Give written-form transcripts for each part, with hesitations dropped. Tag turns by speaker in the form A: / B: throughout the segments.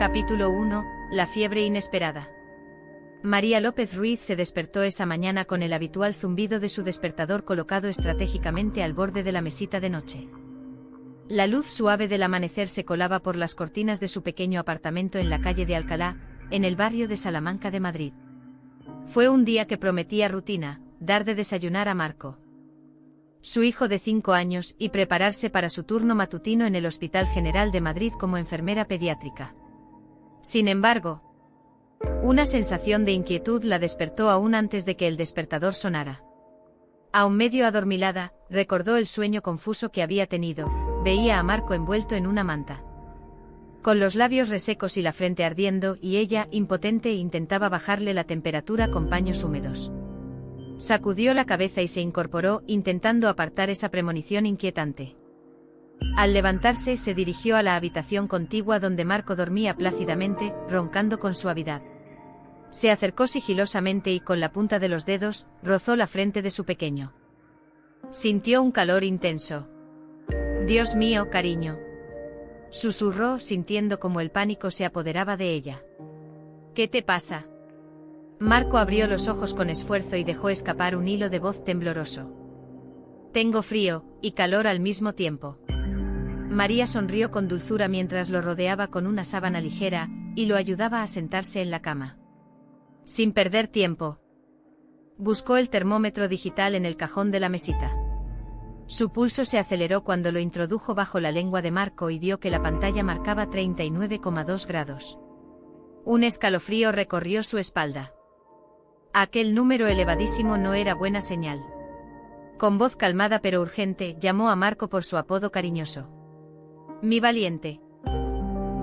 A: Capítulo 1. La fiebre inesperada. María López Ruiz se despertó esa mañana con el habitual zumbido de su despertador colocado estratégicamente al borde de la mesita de noche. La luz suave del amanecer se colaba por las cortinas de su pequeño apartamento en la calle de Alcalá, en el barrio de Salamanca de Madrid. Fue un día que prometía rutina, dar de desayunar a Marco, su hijo de 5 años, y prepararse para su turno matutino en el Hospital General de Madrid como enfermera pediátrica. Sin embargo, una sensación de inquietud la despertó aún antes de que el despertador sonara. Aún medio adormilada, recordó el sueño confuso que había tenido. Veía a Marco envuelto en una manta, con los labios resecos y la frente ardiendo, y ella, impotente, intentaba bajarle la temperatura con paños húmedos. Sacudió la cabeza y se incorporó, intentando apartar esa premonición inquietante. Al levantarse, se dirigió a la habitación contigua donde Marco dormía plácidamente, roncando con suavidad. Se acercó sigilosamente y con la punta de los dedos, rozó la frente de su pequeño. Sintió un calor intenso. «Dios mío, cariño», susurró, sintiendo como el pánico se apoderaba de ella. «¿Qué te pasa?». Marco abrió los ojos con esfuerzo y dejó escapar un hilo de voz tembloroso. «Tengo frío y calor al mismo tiempo». María sonrió con dulzura mientras lo rodeaba con una sábana ligera y lo ayudaba a sentarse en la cama. Sin perder tiempo, buscó el termómetro digital en el cajón de la mesita. Su pulso se aceleró cuando lo introdujo bajo la lengua de Marco y vio que la pantalla marcaba 39,2 grados. Un escalofrío recorrió su espalda. Aquel número elevadísimo no era buena señal. Con voz calmada pero urgente, llamó a Marco por su apodo cariñoso. «Mi valiente.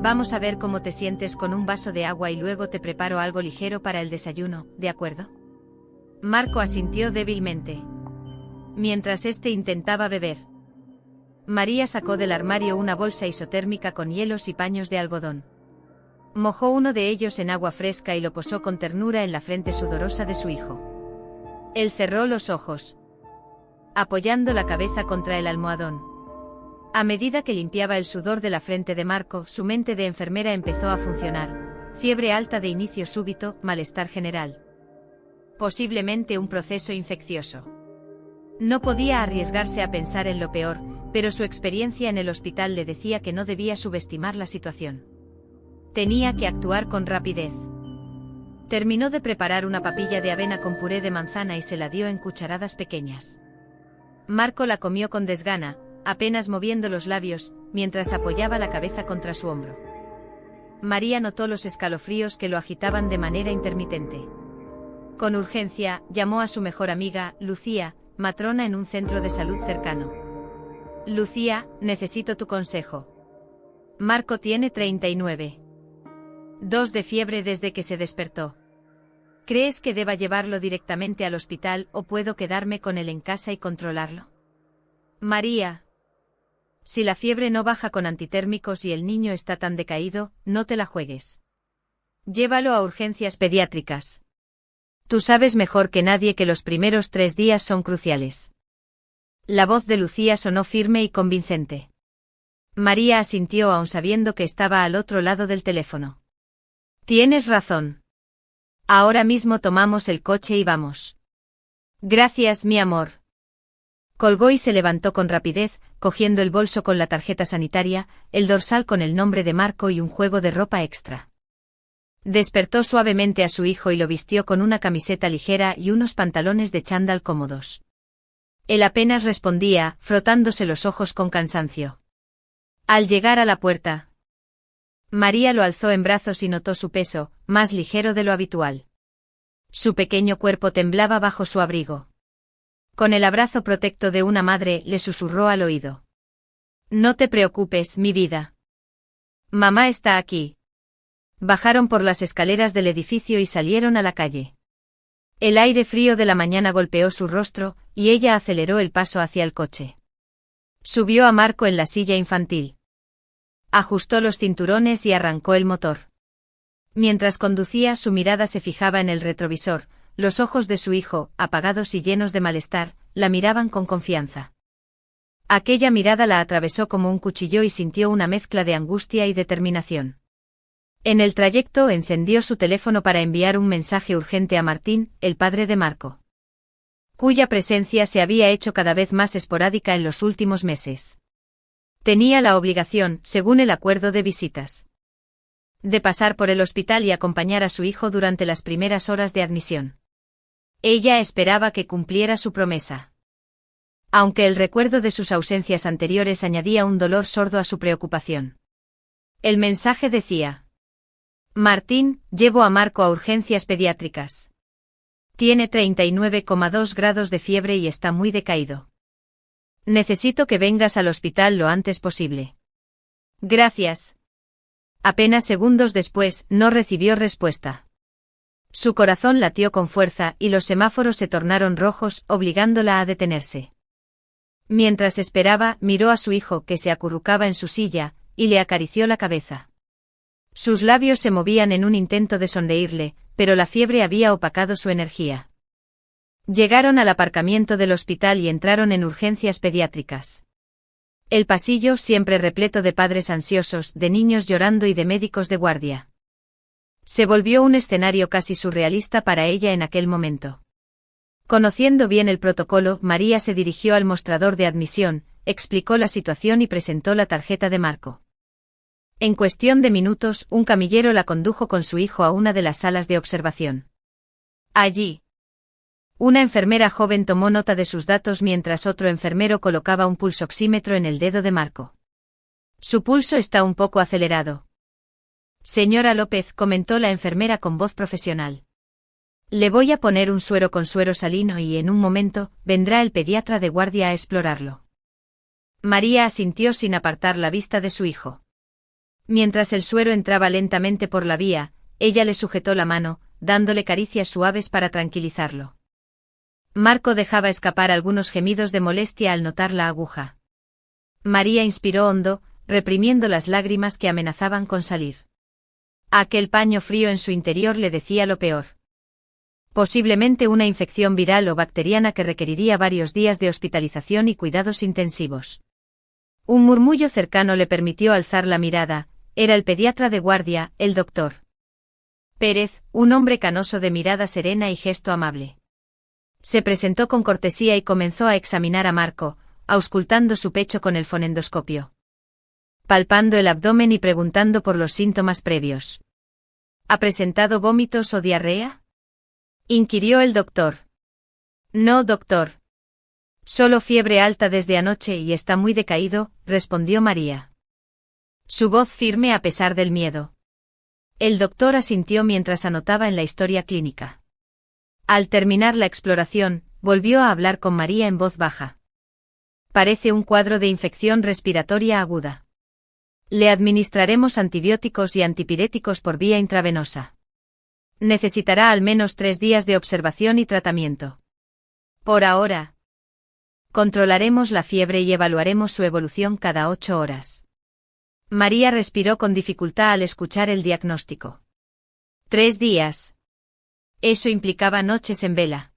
A: Vamos a ver cómo te sientes con un vaso de agua y luego te preparo algo ligero para el desayuno, ¿de acuerdo?». Marco asintió débilmente, mientras éste intentaba beber. María sacó del armario una bolsa isotérmica con hielos y paños de algodón. Mojó uno de ellos en agua fresca y lo posó con ternura en la frente sudorosa de su hijo. Él cerró los ojos, apoyando la cabeza contra el almohadón. A medida que limpiaba el sudor de la frente de Marco, su mente de enfermera empezó a funcionar. Fiebre alta de inicio súbito, malestar general. Posiblemente un proceso infeccioso. No podía arriesgarse a pensar en lo peor, pero su experiencia en el hospital le decía que no debía subestimar la situación. Tenía que actuar con rapidez. Terminó de preparar una papilla de avena con puré de manzana y se la dio en cucharadas pequeñas. Marco la comió con desgana, apenas moviendo los labios, mientras apoyaba la cabeza contra su hombro. María notó los escalofríos que lo agitaban de manera intermitente. Con urgencia, llamó a su mejor amiga, Lucía, matrona en un centro de salud cercano. «Lucía, necesito tu consejo. Marco tiene 39,2 de fiebre desde que se despertó. ¿Crees que deba llevarlo directamente al hospital o puedo quedarme con él en casa y controlarlo?». «María, si la fiebre no baja con antitérmicos y el niño está tan decaído, no te la juegues. Llévalo a urgencias pediátricas. Tú sabes mejor que nadie que los primeros 3 días son cruciales». La voz de Lucía sonó firme y convincente. María asintió aun sabiendo que estaba al otro lado del teléfono. «Tienes razón. Ahora mismo tomamos el coche y vamos». «Gracias, mi amor». Colgó y se levantó con rapidez, cogiendo el bolso con la tarjeta sanitaria, el dorsal con el nombre de Marco y un juego de ropa extra. Despertó suavemente a su hijo y lo vistió con una camiseta ligera y unos pantalones de chándal cómodos. Él apenas respondía, frotándose los ojos con cansancio. Al llegar a la puerta, María lo alzó en brazos y notó su peso, más ligero de lo habitual. Su pequeño cuerpo temblaba bajo su abrigo. Con el abrazo protecto de una madre, le susurró al oído. «No te preocupes, mi vida. Mamá está aquí». Bajaron por las escaleras del edificio y salieron a la calle. El aire frío de la mañana golpeó su rostro, y ella aceleró el paso hacia el coche. Subió a Marco en la silla infantil. Ajustó los cinturones y arrancó el motor. Mientras conducía, su mirada se fijaba en el retrovisor. Los ojos de su hijo, apagados y llenos de malestar, la miraban con confianza. Aquella mirada la atravesó como un cuchillo y sintió una mezcla de angustia y determinación. En el trayecto encendió su teléfono para enviar un mensaje urgente a Martín, el padre de Marco, cuya presencia se había hecho cada vez más esporádica en los últimos meses. Tenía la obligación, según el acuerdo de visitas, de pasar por el hospital y acompañar a su hijo durante las primeras horas de admisión. Ella esperaba que cumpliera su promesa, aunque el recuerdo de sus ausencias anteriores añadía un dolor sordo a su preocupación. El mensaje decía: Martín, llevo a Marco a urgencias pediátricas. Tiene 39,2 grados de fiebre y está muy decaído. Necesito que vengas al hospital lo antes posible. Gracias. Apenas segundos después, no recibió respuesta. Su corazón latió con fuerza y los semáforos se tornaron rojos, obligándola a detenerse. Mientras esperaba, miró a su hijo que se acurrucaba en su silla, y le acarició la cabeza. Sus labios se movían en un intento de sonreírle, pero la fiebre había opacado su energía. Llegaron al aparcamiento del hospital y entraron en urgencias pediátricas. El pasillo siempre repleto de padres ansiosos, de niños llorando y de médicos de guardia. Se volvió un escenario casi surrealista para ella en aquel momento. Conociendo bien el protocolo, María se dirigió al mostrador de admisión, explicó la situación y presentó la tarjeta de Marco. En cuestión de minutos, un camillero la condujo con su hijo a una de las salas de observación. Allí, una enfermera joven tomó nota de sus datos mientras otro enfermero colocaba un pulsoxímetro en el dedo de Marco. Su pulso está un poco acelerado. Señora López, comentó la enfermera con voz profesional. Le voy a poner un suero con suero salino y en un momento, vendrá el pediatra de guardia a explorarlo. María asintió sin apartar la vista de su hijo. Mientras el suero entraba lentamente por la vía, ella le sujetó la mano, dándole caricias suaves para tranquilizarlo. Marco dejaba escapar algunos gemidos de molestia al notar la aguja. María inspiró hondo, reprimiendo las lágrimas que amenazaban con salir. Aquel paño frío en su interior le decía lo peor. Posiblemente una infección viral o bacteriana que requeriría varios días de hospitalización y cuidados intensivos. Un murmullo cercano le permitió alzar la mirada. Era el pediatra de guardia, el doctor Pérez, un hombre canoso de mirada serena y gesto amable. Se presentó con cortesía y comenzó a examinar a Marco, auscultando su pecho con el fonendoscopio, palpando el abdomen y preguntando por los síntomas previos. ¿Ha presentado vómitos o diarrea?, inquirió el doctor. No, doctor. Solo fiebre alta desde anoche y está muy decaído, respondió María. Su voz firme a pesar del miedo. El doctor asintió mientras anotaba en la historia clínica. Al terminar la exploración, volvió a hablar con María en voz baja. Parece un cuadro de infección respiratoria aguda. Le administraremos antibióticos y antipiréticos por vía intravenosa. Necesitará al menos 3 días de observación y tratamiento. Por ahora, controlaremos la fiebre y evaluaremos su evolución cada 8 horas. María respiró con dificultad al escuchar el diagnóstico. 3 días. Eso implicaba noches en vela,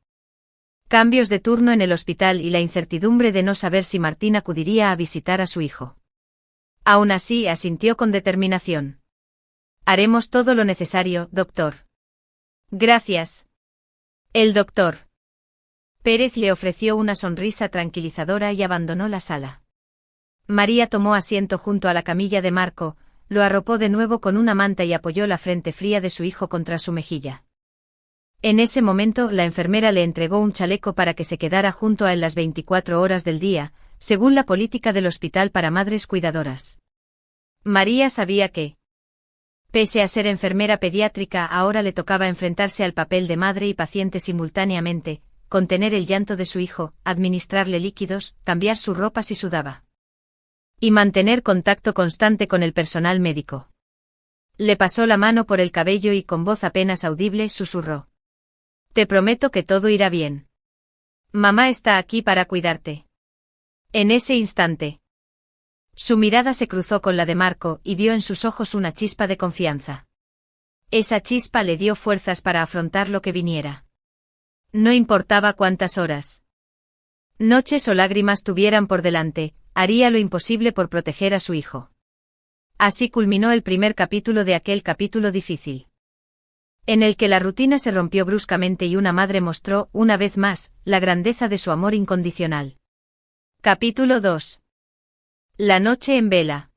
A: cambios de turno en el hospital y la incertidumbre de no saber si Martín acudiría a visitar a su hijo. Aún así, asintió con determinación. Haremos todo lo necesario, doctor. Gracias. El doctor Pérez le ofreció una sonrisa tranquilizadora y abandonó la sala. María tomó asiento junto a la camilla de Marco, lo arropó de nuevo con una manta y apoyó la frente fría de su hijo contra su mejilla. En ese momento, la enfermera le entregó un chaleco para que se quedara junto a él las 24 horas del día, según la política del hospital para madres cuidadoras. María sabía que, pese a ser enfermera pediátrica, ahora le tocaba enfrentarse al papel de madre y paciente simultáneamente, contener el llanto de su hijo, administrarle líquidos, cambiar su ropa si sudaba, y mantener contacto constante con el personal médico. Le pasó la mano por el cabello y con voz apenas audible susurró: Te prometo que todo irá bien. Mamá está aquí para cuidarte. En ese instante, su mirada se cruzó con la de Marco y vio en sus ojos una chispa de confianza. Esa chispa le dio fuerzas para afrontar lo que viniera. No importaba cuántas horas, noches o lágrimas tuvieran por delante, haría lo imposible por proteger a su hijo. Así culminó el primer capítulo de aquel capítulo difícil, en el que la rutina se rompió bruscamente y una madre mostró, una vez más, la grandeza de su amor incondicional. Capítulo 2. La noche en vela.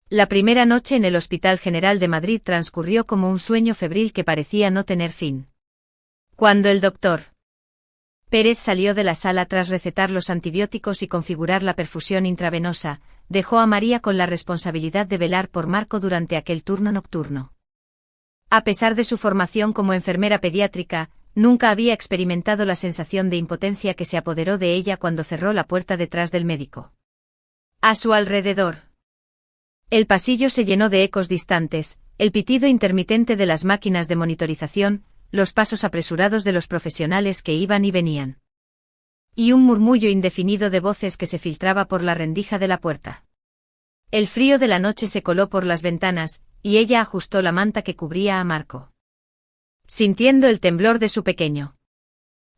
A: La primera noche en el Hospital General de Madrid transcurrió como un sueño febril que parecía no tener fin. Cuando el doctor Pérez salió de la sala tras recetar los antibióticos y configurar la perfusión intravenosa, dejó a María con la responsabilidad de velar por Marco durante aquel turno nocturno. A pesar de su formación como enfermera pediátrica, nunca había experimentado la sensación de impotencia que se apoderó de ella cuando cerró la puerta detrás del médico. A su alrededor, el pasillo se llenó de ecos distantes, el pitido intermitente de las máquinas de monitorización, los pasos apresurados de los profesionales que iban y venían, y un murmullo indefinido de voces que se filtraba por la rendija de la puerta. El frío de la noche se coló por las ventanas, y ella ajustó la manta que cubría a Marco, sintiendo el temblor de su pequeño.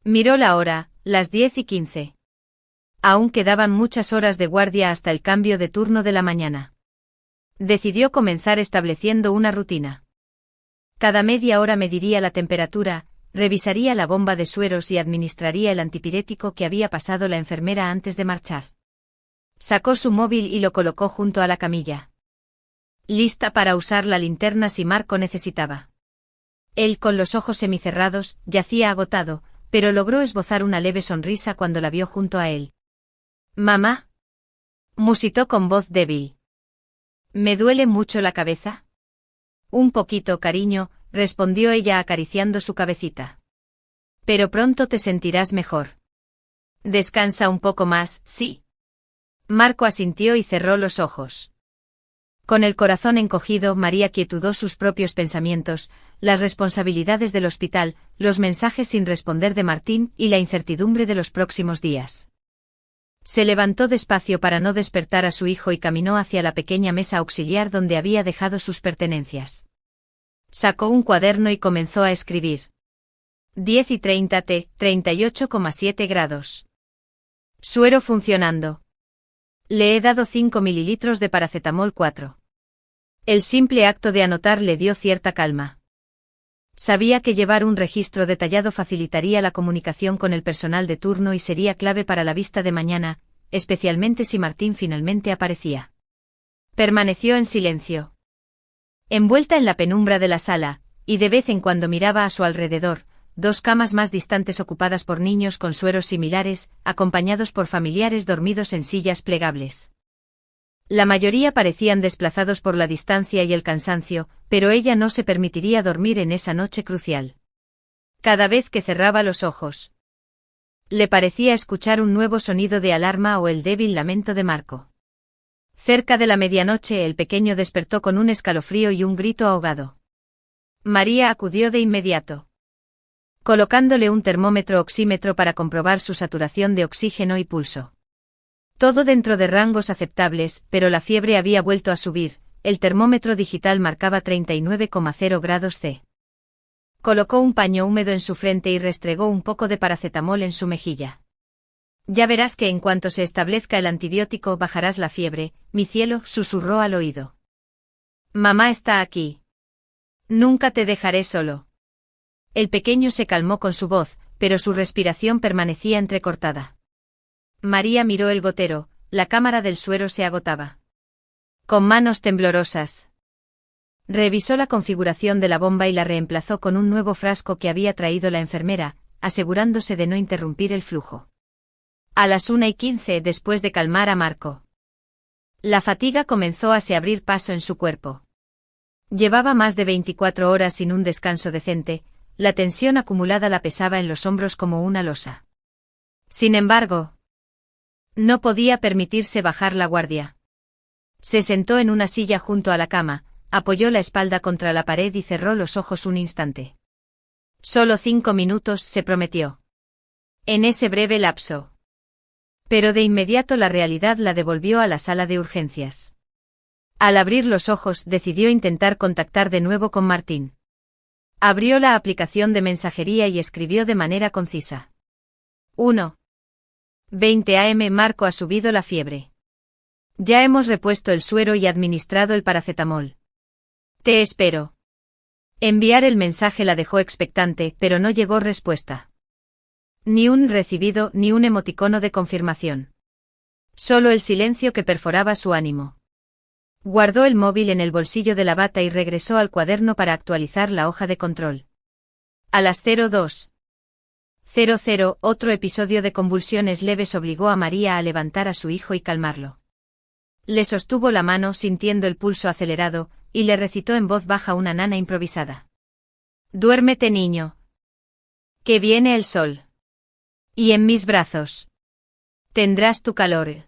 A: Miró la hora, las 10:15. Aún quedaban muchas horas de guardia hasta el cambio de turno de la mañana. Decidió comenzar estableciendo una rutina. Cada media hora mediría la temperatura, revisaría la bomba de sueros y administraría el antipirético que había pasado la enfermera antes de marchar. Sacó su móvil y lo colocó junto a la camilla, lista para usar la linterna si Marco necesitaba. Él, con los ojos semicerrados, yacía agotado, pero logró esbozar una leve sonrisa cuando la vio junto a él. «Mamá», musitó con voz débil. «¿Me duele mucho la cabeza?» «Un poquito, cariño», respondió ella acariciando su cabecita. «Pero pronto te sentirás mejor. Descansa un poco más, ¿sí?» Marco asintió y cerró los ojos. Con el corazón encogido, María quietudó sus propios pensamientos, las responsabilidades del hospital, los mensajes sin responder de Martín y la incertidumbre de los próximos días. Se levantó despacio para no despertar a su hijo y caminó hacia la pequeña mesa auxiliar donde había dejado sus pertenencias. Sacó un cuaderno y comenzó a escribir. 10:30 T, 38,7 grados. Suero funcionando. Le he dado 5 mililitros de paracetamol 4. El simple acto de anotar le dio cierta calma. Sabía que llevar un registro detallado facilitaría la comunicación con el personal de turno y sería clave para la vista de mañana, especialmente si Martín finalmente aparecía. Permaneció en silencio, envuelta en la penumbra de la sala, y de vez en cuando miraba a su alrededor, 2 camas más distantes ocupadas por niños con sueros similares, acompañados por familiares dormidos en sillas plegables. La mayoría parecían desplazados por la distancia y el cansancio, pero ella no se permitiría dormir en esa noche crucial. Cada vez que cerraba los ojos, le parecía escuchar un nuevo sonido de alarma o el débil lamento de Marco. Cerca de la medianoche el pequeño despertó con un escalofrío y un grito ahogado. María acudió de inmediato, colocándole un termómetro oxímetro para comprobar su saturación de oxígeno y pulso. Todo dentro de rangos aceptables, pero la fiebre había vuelto a subir, el termómetro digital marcaba 39,0 grados C. Colocó un paño húmedo en su frente y restregó un poco de paracetamol en su mejilla. «Ya verás que en cuanto se establezca el antibiótico bajarás la fiebre, mi cielo», susurró al oído. «Mamá está aquí. Nunca te dejaré solo». El pequeño se calmó con su voz, pero su respiración permanecía entrecortada. María miró el gotero, la cámara del suero se agotaba. Con manos temblorosas, revisó la configuración de la bomba y la reemplazó con un nuevo frasco que había traído la enfermera, asegurándose de no interrumpir el flujo. A las 1:15, después de calmar a Marco, la fatiga comenzó a se abrir paso en su cuerpo. Llevaba más de 24 horas sin un descanso decente, la tensión acumulada la pesaba en los hombros como una losa. Sin embargo, no podía permitirse bajar la guardia. Se sentó en una silla junto a la cama, apoyó la espalda contra la pared y cerró los ojos un instante. Solo 5 minutos, se prometió. En ese breve lapso. Pero de inmediato la realidad la devolvió a la sala de urgencias. Al abrir los ojos decidió intentar contactar de nuevo con Martín. Abrió la aplicación de mensajería y escribió de manera concisa. 1:20 am. Marco ha subido la fiebre. Ya hemos repuesto el suero y administrado el paracetamol. Te espero. Enviar el mensaje la dejó expectante, pero no llegó respuesta. Ni un recibido ni un emoticono de confirmación. Solo el silencio que perforaba su ánimo. Guardó el móvil en el bolsillo de la bata y regresó al cuaderno para actualizar la hoja de control. A las 02:00, otro episodio de convulsiones leves obligó a María a levantar a su hijo y calmarlo. Le sostuvo la mano sintiendo el pulso acelerado, y le recitó en voz baja una nana improvisada. Duérmete, niño. Que viene el sol. Y en mis brazos tendrás tu calor.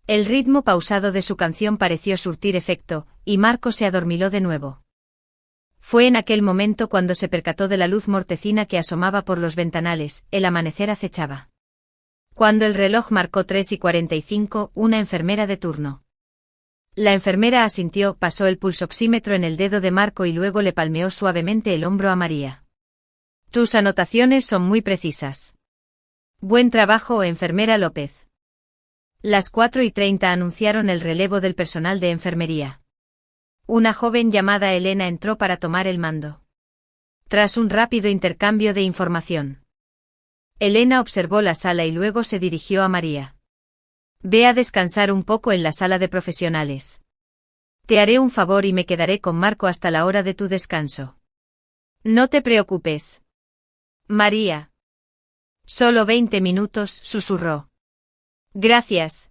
A: El ritmo pausado de su canción pareció surtir efecto, y Marco se adormiló de nuevo. Fue en aquel momento cuando se percató de la luz mortecina que asomaba por los ventanales, el amanecer acechaba. Cuando el reloj marcó 3:45, una enfermera de turno. La enfermera asintió, pasó el pulsoxímetro en el dedo de Marco y luego le palmeó suavemente el hombro a María. Tus anotaciones son muy precisas. Buen trabajo, enfermera López. Las 4:30 anunciaron el relevo del personal de enfermería. Una joven llamada Elena entró para tomar el mando. Tras un rápido intercambio de información, Elena observó la sala y luego se dirigió a María. Ve a descansar un poco en la sala de profesionales. Te haré un favor y me quedaré con Marco hasta la hora de tu descanso. No te preocupes, María. Solo 20 minutos, susurró. Gracias.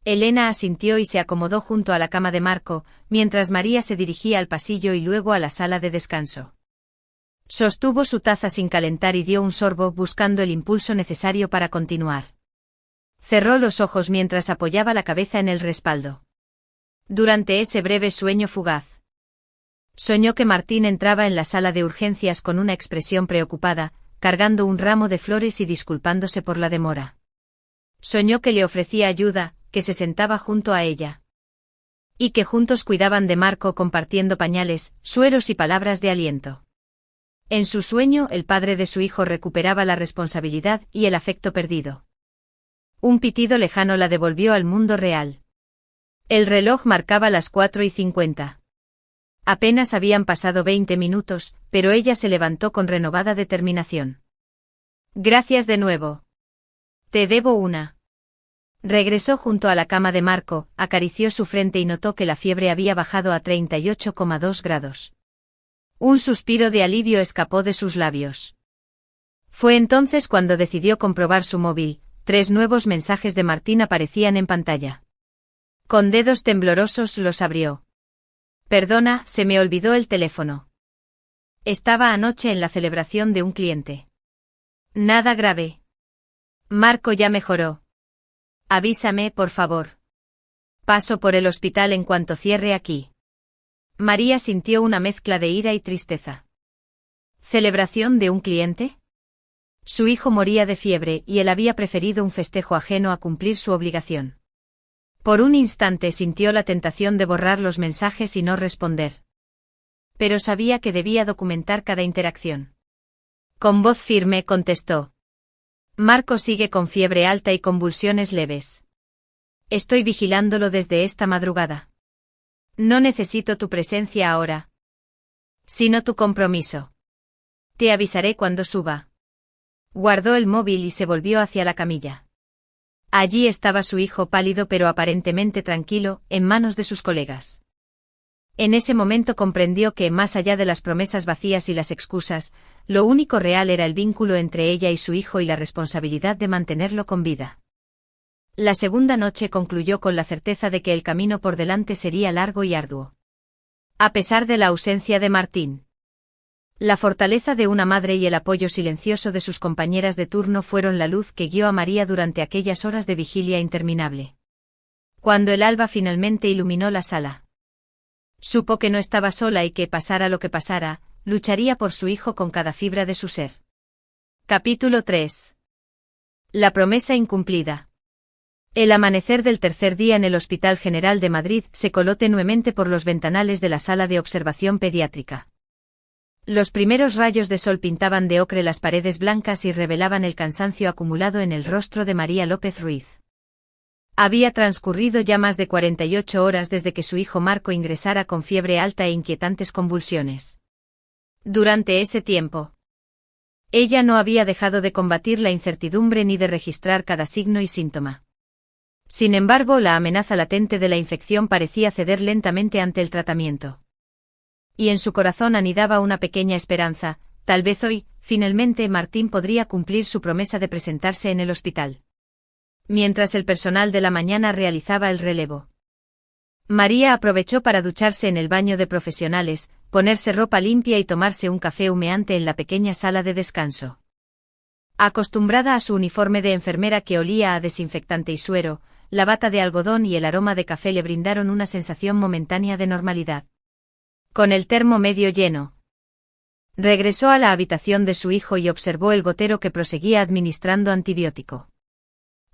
A: Elena asintió y se acomodó junto a la cama de Marco, mientras María se dirigía al pasillo y luego a la sala de descanso. Sostuvo su taza sin calentar y dio un sorbo buscando el impulso necesario para continuar. Cerró los ojos mientras apoyaba la cabeza en el respaldo. Durante ese breve sueño fugaz, soñó que Martín entraba en la sala de urgencias con una expresión preocupada, cargando un ramo de flores y disculpándose por la demora. Soñó que le ofrecía ayuda, que se sentaba junto a ella. Y que juntos cuidaban de Marco compartiendo pañales, sueros y palabras de aliento. En su sueño, el padre de su hijo recuperaba la responsabilidad y el afecto perdido. Un pitido lejano la devolvió al mundo real. El reloj marcaba las 4:50. Apenas habían pasado 20 minutos, pero ella se levantó con renovada determinación. Gracias de nuevo. Te debo una. Regresó junto a la cama de Marco, acarició su frente y notó que la fiebre había bajado a 38,2 grados. Un suspiro de alivio escapó de sus labios. Fue entonces cuando decidió comprobar su móvil. 3 nuevos mensajes de Martín aparecían en pantalla. Con dedos temblorosos los abrió. Perdona, se me olvidó el teléfono. Estaba anoche en la celebración de un cliente. Nada grave. Marco ya mejoró. Avísame, por favor. Paso por el hospital en cuanto cierre aquí. María sintió una mezcla de ira y tristeza. ¿Celebración de un cliente? Su hijo moría de fiebre y él había preferido un festejo ajeno a cumplir su obligación. Por un instante sintió la tentación de borrar los mensajes y no responder. Pero sabía que debía documentar cada interacción. Con voz firme contestó. Marco sigue con fiebre alta y convulsiones leves. Estoy vigilándolo desde esta madrugada. No necesito tu presencia ahora, sino tu compromiso. Te avisaré cuando suba. Guardó el móvil y se volvió hacia la camilla. Allí estaba su hijo pálido pero aparentemente tranquilo, en manos de sus colegas. En ese momento comprendió que, más allá de las promesas vacías y las excusas, lo único real era el vínculo entre ella y su hijo y la responsabilidad de mantenerlo con vida. La segunda noche concluyó con la certeza de que el camino por delante sería largo y arduo. A pesar de la ausencia de Martín, la fortaleza de una madre y el apoyo silencioso de sus compañeras de turno fueron la luz que guió a María durante aquellas horas de vigilia interminable. Cuando el alba finalmente iluminó la sala, supo que no estaba sola y que, pasara lo que pasara, lucharía por su hijo con cada fibra de su ser. Capítulo 3. La promesa incumplida. El amanecer del tercer día en el Hospital General de Madrid se coló tenuemente por los ventanales de la sala de observación pediátrica. Los primeros rayos de sol pintaban de ocre las paredes blancas y revelaban el cansancio acumulado en el rostro de María López Ruiz. Había transcurrido ya más de 48 horas desde que su hijo Marco ingresara con fiebre alta e inquietantes convulsiones. Durante ese tiempo, ella no había dejado de combatir la incertidumbre ni de registrar cada signo y síntoma. Sin embargo, la amenaza latente de la infección parecía ceder lentamente ante el tratamiento. Y en su corazón anidaba una pequeña esperanza: tal vez hoy, finalmente, Martín podría cumplir su promesa de presentarse en el hospital. Mientras el personal de la mañana realizaba el relevo, María aprovechó para ducharse en el baño de profesionales, ponerse ropa limpia y tomarse un café humeante en la pequeña sala de descanso. Acostumbrada a su uniforme de enfermera que olía a desinfectante y suero, la bata de algodón y el aroma de café le brindaron una sensación momentánea de normalidad. Con el termo medio lleno, regresó a la habitación de su hijo y observó el gotero que proseguía administrando antibiótico.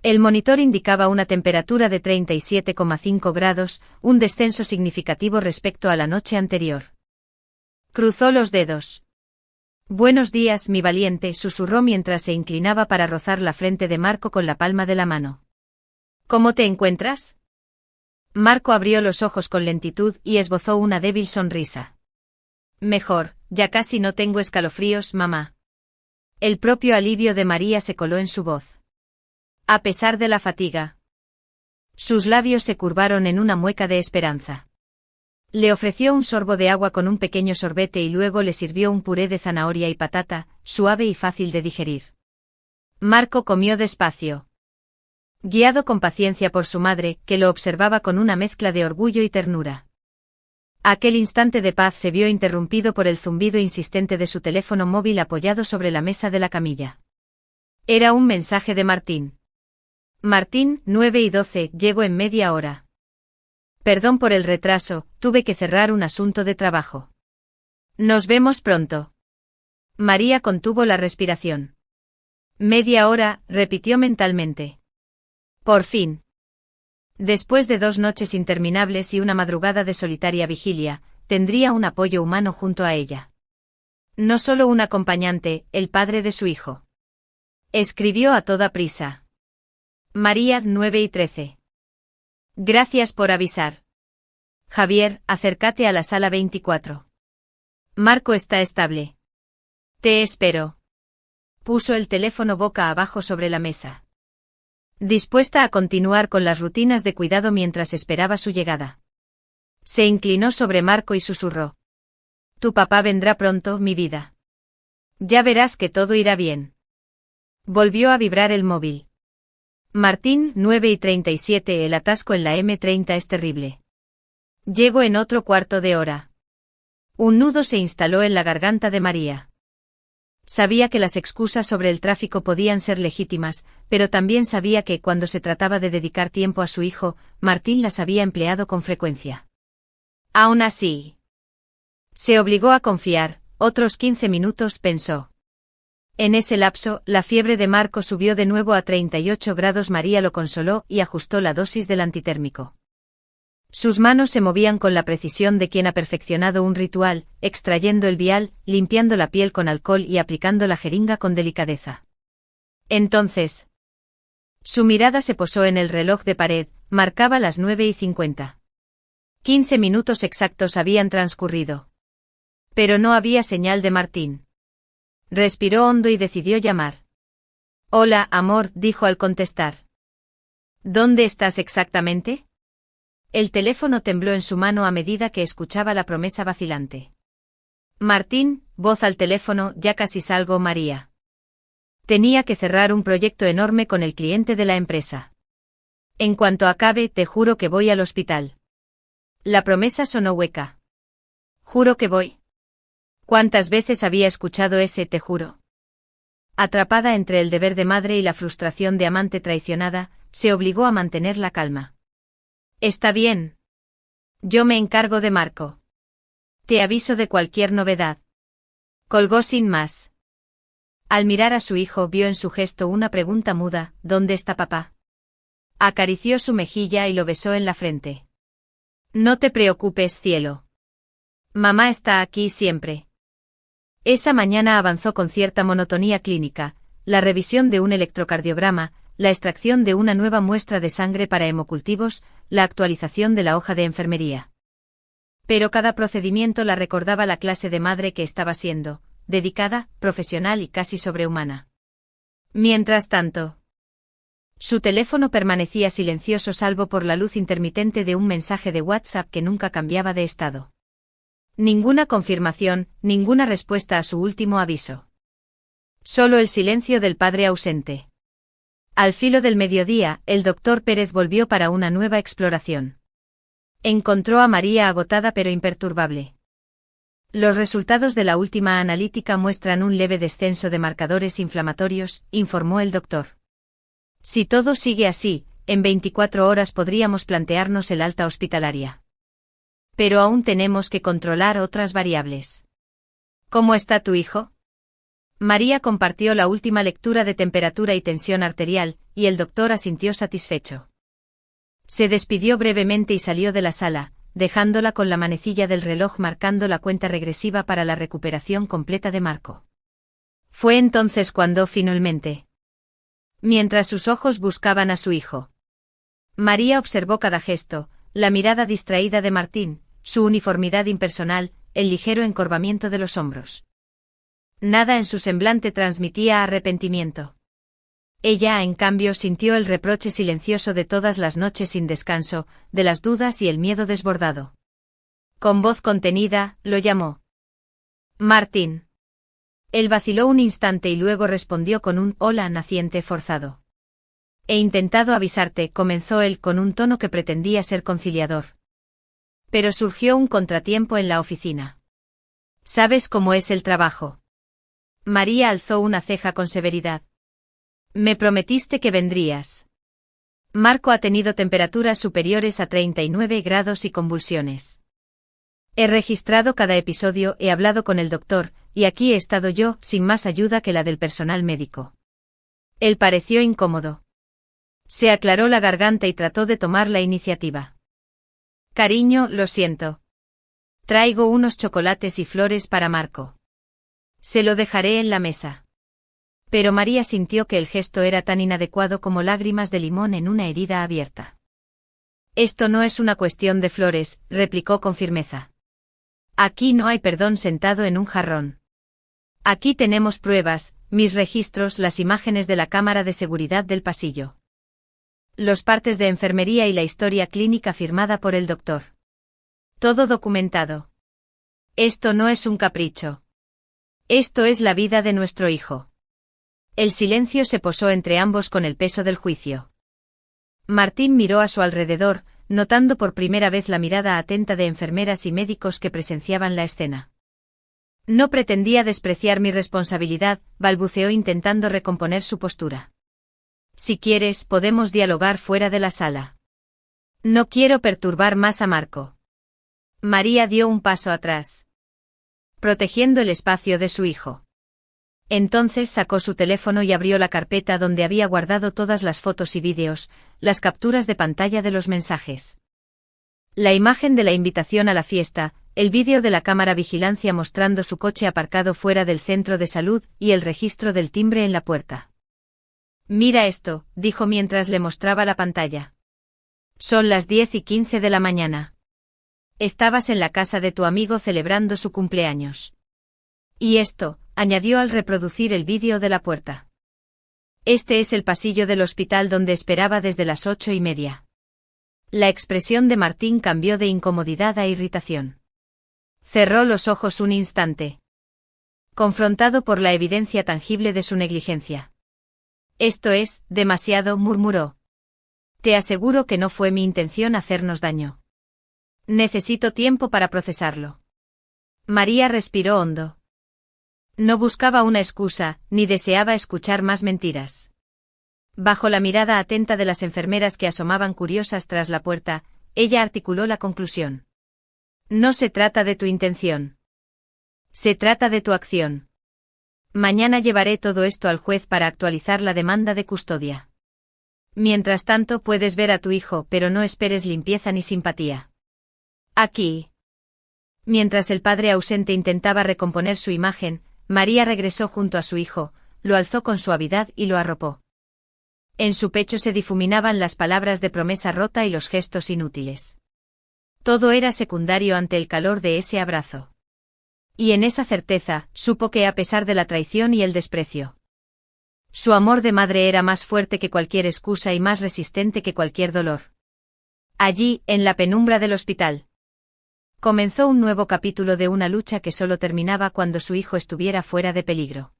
A: El monitor indicaba una temperatura de 37,5 grados, un descenso significativo respecto a la noche anterior. Cruzó los dedos. «Buenos días, mi valiente», susurró mientras se inclinaba para rozar la frente de Marco con la palma de la mano. «¿Cómo te encuentras?». Marco abrió los ojos con lentitud y esbozó una débil sonrisa. «Mejor, ya casi no tengo escalofríos, mamá». El propio alivio de María se coló en su voz. A pesar de la fatiga, sus labios se curvaron en una mueca de esperanza. Le ofreció un sorbo de agua con un pequeño sorbete y luego le sirvió un puré de zanahoria y patata, suave y fácil de digerir. Marco comió despacio, guiado con paciencia por su madre, que lo observaba con una mezcla de orgullo y ternura. Aquel instante de paz se vio interrumpido por el zumbido insistente de su teléfono móvil apoyado sobre la mesa de la camilla. Era un mensaje de Martín. «Martín, 9:12, llego en media hora. Perdón por el retraso, tuve que cerrar un asunto de trabajo. Nos vemos pronto». María contuvo la respiración. «Media hora», repitió mentalmente. Por fin. Después de 2 noches interminables y una madrugada de solitaria vigilia, tendría un apoyo humano junto a ella. No solo un acompañante, el padre de su hijo. Escribió a toda prisa. María, 9:13. Gracias por avisar. Javier, acércate a la sala 24. Marco está estable. Te espero. Puso el teléfono boca abajo sobre la mesa, dispuesta a continuar con las rutinas de cuidado mientras esperaba su llegada. Se inclinó sobre Marco y susurró. Tu papá vendrá pronto, mi vida. Ya verás que todo irá bien. Volvió a vibrar el móvil. Martín, 9:37. El atasco en la M30 es terrible. Llego en otro cuarto de hora. Un nudo se instaló en la garganta de María. Sabía que las excusas sobre el tráfico podían ser legítimas, pero también sabía que, cuando se trataba de dedicar tiempo a su hijo, Martín las había empleado con frecuencia. Aún así, se obligó a confiar. Otros 15 minutos, pensó. En ese lapso, la fiebre de Marco subió de nuevo a 38 grados. María lo consoló y ajustó la dosis del antitérmico. Sus manos se movían con la precisión de quien ha perfeccionado un ritual, extrayendo el vial, limpiando la piel con alcohol y aplicando la jeringa con delicadeza. Entonces, su mirada se posó en el reloj de pared, marcaba las 9:50. 15 minutos exactos habían transcurrido. Pero no había señal de Martín. Respiró hondo y decidió llamar. Hola, amor, dijo al contestar. ¿Dónde estás exactamente? El teléfono tembló en su mano a medida que escuchaba la promesa vacilante. Martín, voz al teléfono, ya casi salgo, María. Tenía que cerrar un proyecto enorme con el cliente de la empresa. En cuanto acabe, te juro que voy al hospital. La promesa sonó hueca. Juro que voy. ¿Cuántas veces había escuchado ese te juro? Atrapada entre el deber de madre y la frustración de amante traicionada, se obligó a mantener la calma. Está bien. Yo me encargo de Marco. Te aviso de cualquier novedad. Colgó sin más. Al mirar a su hijo vio en su gesto una pregunta muda: ¿dónde está papá? Acarició su mejilla y lo besó en la frente. No te preocupes, cielo. Mamá está aquí siempre. Esa mañana avanzó con cierta monotonía clínica: la revisión de un electrocardiograma, la extracción de una nueva muestra de sangre para hemocultivos, la actualización de la hoja de enfermería. Pero cada procedimiento la recordaba la clase de madre que estaba siendo, dedicada, profesional y casi sobrehumana. Mientras tanto, su teléfono permanecía silencioso salvo por la luz intermitente de un mensaje de WhatsApp que nunca cambiaba de estado. Ninguna confirmación, ninguna respuesta a su último aviso. Solo el silencio del padre ausente. Al filo del mediodía, el doctor Pérez volvió para una nueva exploración. Encontró a María agotada pero imperturbable. Los resultados de la última analítica muestran un leve descenso de marcadores inflamatorios, informó el doctor. Si todo sigue así, en 24 horas podríamos plantearnos el alta hospitalaria. Pero aún tenemos que controlar otras variables. ¿Cómo está tu hijo? María compartió la última lectura de temperatura y tensión arterial, y el doctor asintió satisfecho. Se despidió brevemente y salió de la sala, dejándola con la manecilla del reloj marcando la cuenta regresiva para la recuperación completa de Marco. Fue entonces cuando, finalmente, mientras sus ojos buscaban a su hijo, María observó cada gesto, la mirada distraída de Martín, su uniformidad impersonal, el ligero encorvamiento de los hombros. Nada en su semblante transmitía arrepentimiento. Ella, en cambio, sintió el reproche silencioso de todas las noches sin descanso, de las dudas y el miedo desbordado. Con voz contenida, lo llamó. Martín. Él vaciló un instante y luego respondió con un hola naciente forzado. He intentado avisarte, comenzó él con un tono que pretendía ser conciliador. Pero surgió un contratiempo en la oficina. ¿Sabes cómo es el trabajo? María alzó una ceja con severidad. Me prometiste que vendrías. Marco ha tenido temperaturas superiores a 39 grados y convulsiones. He registrado cada episodio, he hablado con el doctor, y aquí he estado yo, sin más ayuda que la del personal médico. Él pareció incómodo. Se aclaró la garganta y trató de tomar la iniciativa. Cariño, lo siento. Traigo unos chocolates y flores para Marco. Se lo dejaré en la mesa. Pero María sintió que el gesto era tan inadecuado como lágrimas de limón en una herida abierta. Esto no es una cuestión de flores, replicó con firmeza. Aquí no hay perdón sentado en un jarrón. Aquí tenemos pruebas, mis registros, las imágenes de la cámara de seguridad del pasillo. Los partes de enfermería y la historia clínica firmada por el doctor. Todo documentado. Esto no es un capricho. Esto es la vida de nuestro hijo. El silencio se posó entre ambos con el peso del juicio. Martín miró a su alrededor, notando por primera vez la mirada atenta de enfermeras y médicos que presenciaban la escena. No pretendía despreciar mi responsabilidad, balbuceó intentando recomponer su postura. Si quieres, podemos dialogar fuera de la sala. No quiero perturbar más a Marco. María dio un paso atrás, protegiendo el espacio de su hijo. Entonces sacó su teléfono y abrió la carpeta donde había guardado todas las fotos y vídeos, las capturas de pantalla de los mensajes. La imagen de la invitación a la fiesta, el vídeo de la cámara vigilancia mostrando su coche aparcado fuera del centro de salud y el registro del timbre en la puerta. Mira esto, dijo mientras le mostraba la pantalla. Son las 10:15 de la mañana. Estabas en la casa de tu amigo celebrando su cumpleaños. Y esto, añadió al reproducir el vídeo de la puerta. Este es el pasillo del hospital donde esperaba desde las 8:30. La expresión de Martín cambió de incomodidad a irritación. Cerró los ojos un instante, confrontado por la evidencia tangible de su negligencia. Esto es, demasiado, murmuró. Te aseguro que no fue mi intención hacernos daño. Necesito tiempo para procesarlo. María respiró hondo. No buscaba una excusa, ni deseaba escuchar más mentiras. Bajo la mirada atenta de las enfermeras que asomaban curiosas tras la puerta, ella articuló la conclusión. No se trata de tu intención. Se trata de tu acción. Mañana llevaré todo esto al juez para actualizar la demanda de custodia. Mientras tanto puedes ver a tu hijo, pero no esperes limpieza ni simpatía. Aquí. Mientras el padre ausente intentaba recomponer su imagen, María regresó junto a su hijo, lo alzó con suavidad y lo arropó. En su pecho se difuminaban las palabras de promesa rota y los gestos inútiles. Todo era secundario ante el calor de ese abrazo. Y en esa certeza, supo que a pesar de la traición y el desprecio, su amor de madre era más fuerte que cualquier excusa y más resistente que cualquier dolor. Allí, en la penumbra del hospital, comenzó un nuevo capítulo de una lucha que solo terminaba cuando su hijo estuviera fuera de peligro.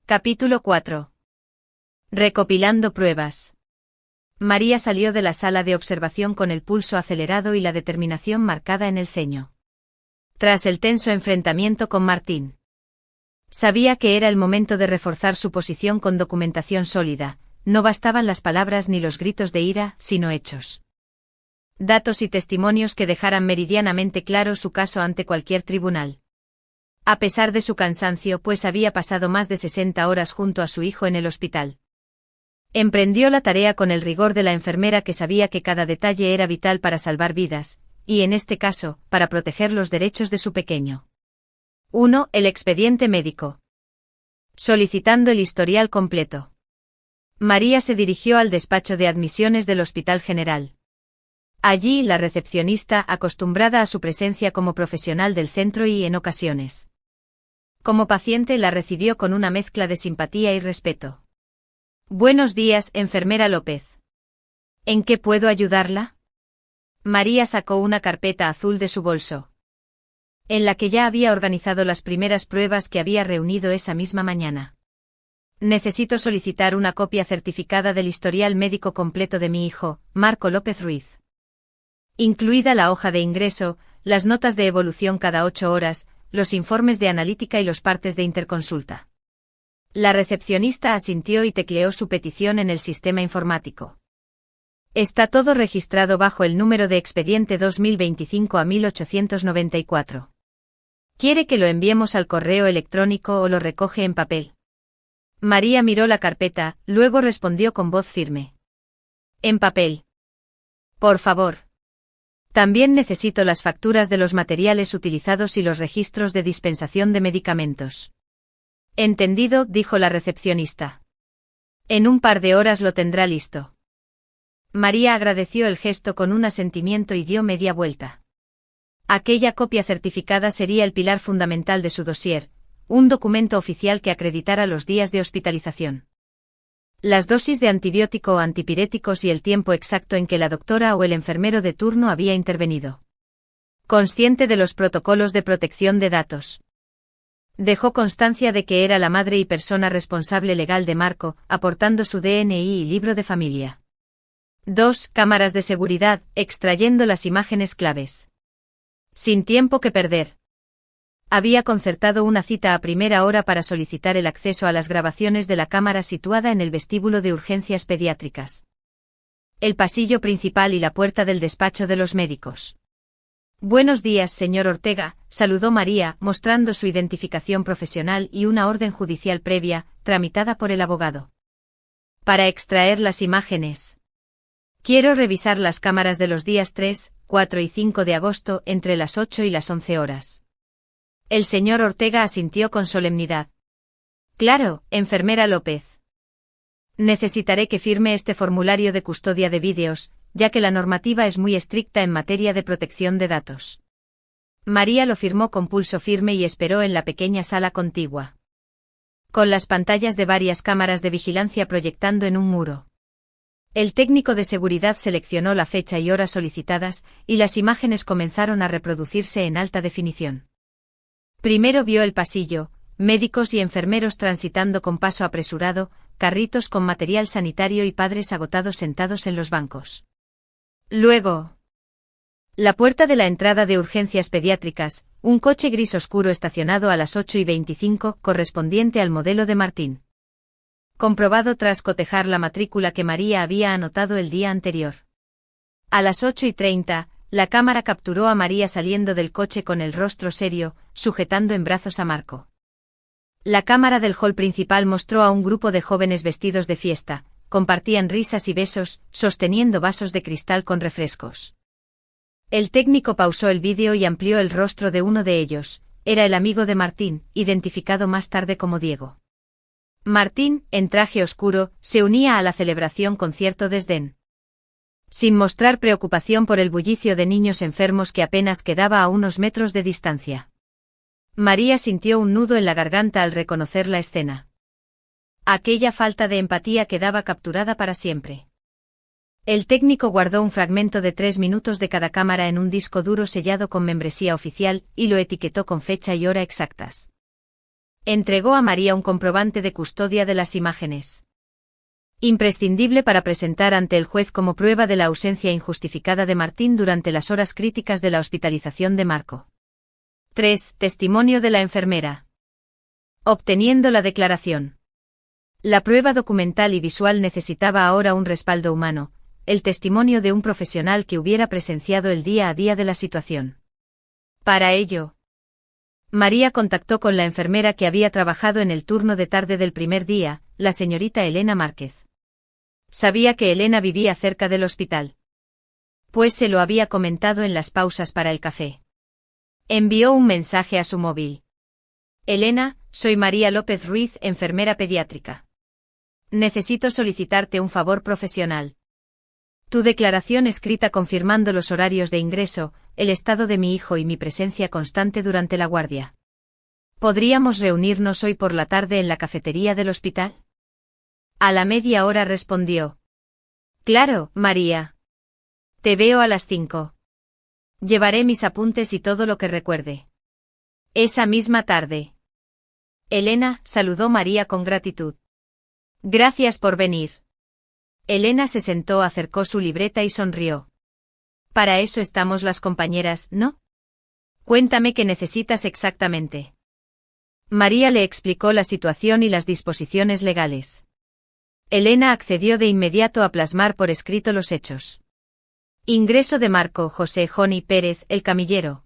A: Capítulo 4. Recopilando pruebas. María salió de la sala de observación con el pulso acelerado y la determinación marcada en el ceño. Tras el tenso enfrentamiento con Martín, sabía que era el momento de reforzar su posición con documentación sólida. No bastaban las palabras ni los gritos de ira, sino hechos. Datos y testimonios que dejaran meridianamente claro su caso ante cualquier tribunal. A pesar de su cansancio, pues había pasado más de 60 horas junto a su hijo en el hospital, emprendió la tarea con el rigor de la enfermera que sabía que cada detalle era vital para salvar vidas, y en este caso, para proteger los derechos de su pequeño. 1. El expediente médico. Solicitando el historial completo, María se dirigió al despacho de admisiones del Hospital General. Allí, la recepcionista, acostumbrada a su presencia como profesional del centro y, en ocasiones, como paciente, la recibió con una mezcla de simpatía y respeto. Buenos días, enfermera López. ¿En qué puedo ayudarla? María sacó una carpeta azul de su bolso, en la que ya había organizado las primeras pruebas que había reunido esa misma mañana. Necesito solicitar una copia certificada del historial médico completo de mi hijo, Marco López Ruiz. Incluida la hoja de ingreso, las notas de evolución cada 8 horas, los informes de analítica y los partes de interconsulta. La recepcionista asintió y tecleó su petición en el sistema informático. Está todo registrado bajo el número de expediente 2025 a 1894. ¿Quiere que lo enviemos al correo electrónico o lo recoge en papel? María miró la carpeta, luego respondió con voz firme. En papel. Por favor. También necesito las facturas de los materiales utilizados y los registros de dispensación de medicamentos. Entendido, dijo la recepcionista. En un par de horas lo tendrá listo. María agradeció el gesto con un asentimiento y dio media vuelta. Aquella copia certificada sería el pilar fundamental de su dossier, un documento oficial que acreditara los días de hospitalización, las dosis de antibiótico o antipiréticos y el tiempo exacto en que la doctora o el enfermero de turno había intervenido. Consciente de los protocolos de protección de datos, dejó constancia de que era la madre y persona responsable legal de Marco, aportando su DNI y libro de familia. 2. Cámaras de seguridad, extrayendo las imágenes claves. Sin tiempo que perder, había concertado una cita a primera hora para solicitar el acceso a las grabaciones de la cámara situada en el vestíbulo de urgencias pediátricas, el pasillo principal y la puerta del despacho de los médicos. Buenos días, señor Ortega, saludó María, mostrando su identificación profesional y una orden judicial previa, tramitada por el abogado. Para extraer las imágenes. Quiero revisar las cámaras de los días 3, 4 y 5 de agosto entre las 8 y las 11 horas. El señor Ortega asintió con solemnidad. Claro, enfermera López. Necesitaré que firme este formulario de custodia de vídeos, ya que la normativa es muy estricta en materia de protección de datos. María lo firmó con pulso firme y esperó en la pequeña sala contigua, con las pantallas de varias cámaras de vigilancia proyectando en un muro. El técnico de seguridad seleccionó la fecha y hora solicitadas, y las imágenes comenzaron a reproducirse en alta definición. Primero vio el pasillo, médicos y enfermeros transitando con paso apresurado, carritos con material sanitario y padres agotados sentados en los bancos. Luego, la puerta de la entrada de urgencias pediátricas, un coche gris oscuro estacionado a las 8:25, correspondiente al modelo de Martín. Comprobado tras cotejar la matrícula que María había anotado el día anterior. A las 8:30, la cámara capturó a María saliendo del coche con el rostro serio, sujetando en brazos a Marco. La cámara del hall principal mostró a un grupo de jóvenes vestidos de fiesta, compartían risas y besos, sosteniendo vasos de cristal con refrescos. El técnico pausó el vídeo y amplió el rostro de uno de ellos, era el amigo de Martín, identificado más tarde como Diego. Martín, en traje oscuro, se unía a la celebración con cierto desdén. Sin mostrar preocupación por el bullicio de niños enfermos que apenas quedaba a unos metros de distancia. María sintió un nudo en la garganta al reconocer la escena. Aquella falta de empatía quedaba capturada para siempre. El técnico guardó un fragmento de 3 minutos de cada cámara en un disco duro sellado con membresía oficial y lo etiquetó con fecha y hora exactas. Entregó a María un comprobante de custodia de las imágenes. Imprescindible para presentar ante el juez como prueba de la ausencia injustificada de Martín durante las horas críticas de la hospitalización de Marco. 3. Testimonio de la enfermera. Obteniendo la declaración. La prueba documental y visual necesitaba ahora un respaldo humano, el testimonio de un profesional que hubiera presenciado el día a día de la situación. Para ello, María contactó con la enfermera que había trabajado en el turno de tarde del primer día, la señorita Elena Márquez. Sabía que Elena vivía cerca del hospital, pues se lo había comentado en las pausas para el café. Envió un mensaje a su móvil. Elena, soy María López Ruiz, enfermera pediátrica. Necesito solicitarte un favor profesional. Tu declaración escrita confirmando los horarios de ingreso, el estado de mi hijo y mi presencia constante durante la guardia. ¿Podríamos reunirnos hoy por la tarde en la cafetería del hospital? A la media hora respondió. Claro, María. Te veo a las 5. Llevaré mis apuntes y todo lo que recuerde. Esa misma tarde. Elena, saludó María con gratitud. Gracias por venir. Elena se sentó, acercó su libreta y sonrió. Para eso estamos las compañeras, ¿no? Cuéntame qué necesitas exactamente. María le explicó la situación y las disposiciones legales. Elena accedió de inmediato a plasmar por escrito los hechos. Ingreso de Marco José Joni Pérez, el camillero.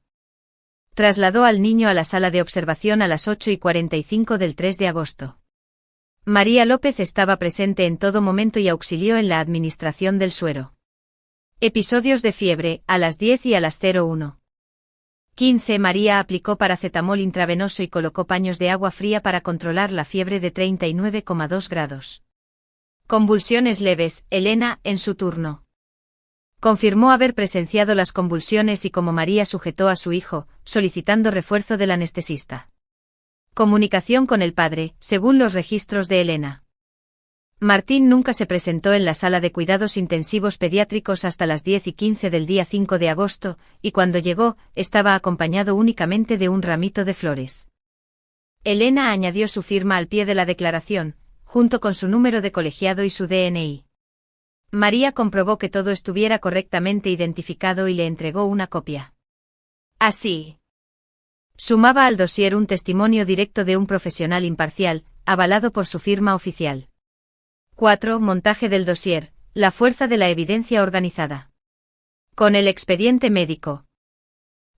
A: Trasladó al niño a la sala de observación a las 8:45 del 3 de agosto. María López estaba presente en todo momento y auxilió en la administración del suero. Episodios de fiebre, a las 10 y a las 01:15 María aplicó paracetamol intravenoso y colocó paños de agua fría para controlar la fiebre de 39,2 grados. Convulsiones leves, Elena, en su turno. Confirmó haber presenciado las convulsiones y como María sujetó a su hijo, solicitando refuerzo del anestesista. Comunicación con el padre, según los registros de Elena. Martín nunca se presentó en la sala de cuidados intensivos pediátricos hasta las 10:15 del día 5 de agosto, y cuando llegó, estaba acompañado únicamente de un ramito de flores. Elena añadió su firma al pie de la declaración, junto con su número de colegiado y su DNI. María comprobó que todo estuviera correctamente identificado y le entregó una copia. Así, sumaba al dossier un testimonio directo de un profesional imparcial, avalado por su firma oficial. 4. Montaje del dossier, la fuerza de la evidencia organizada. Con el expediente médico,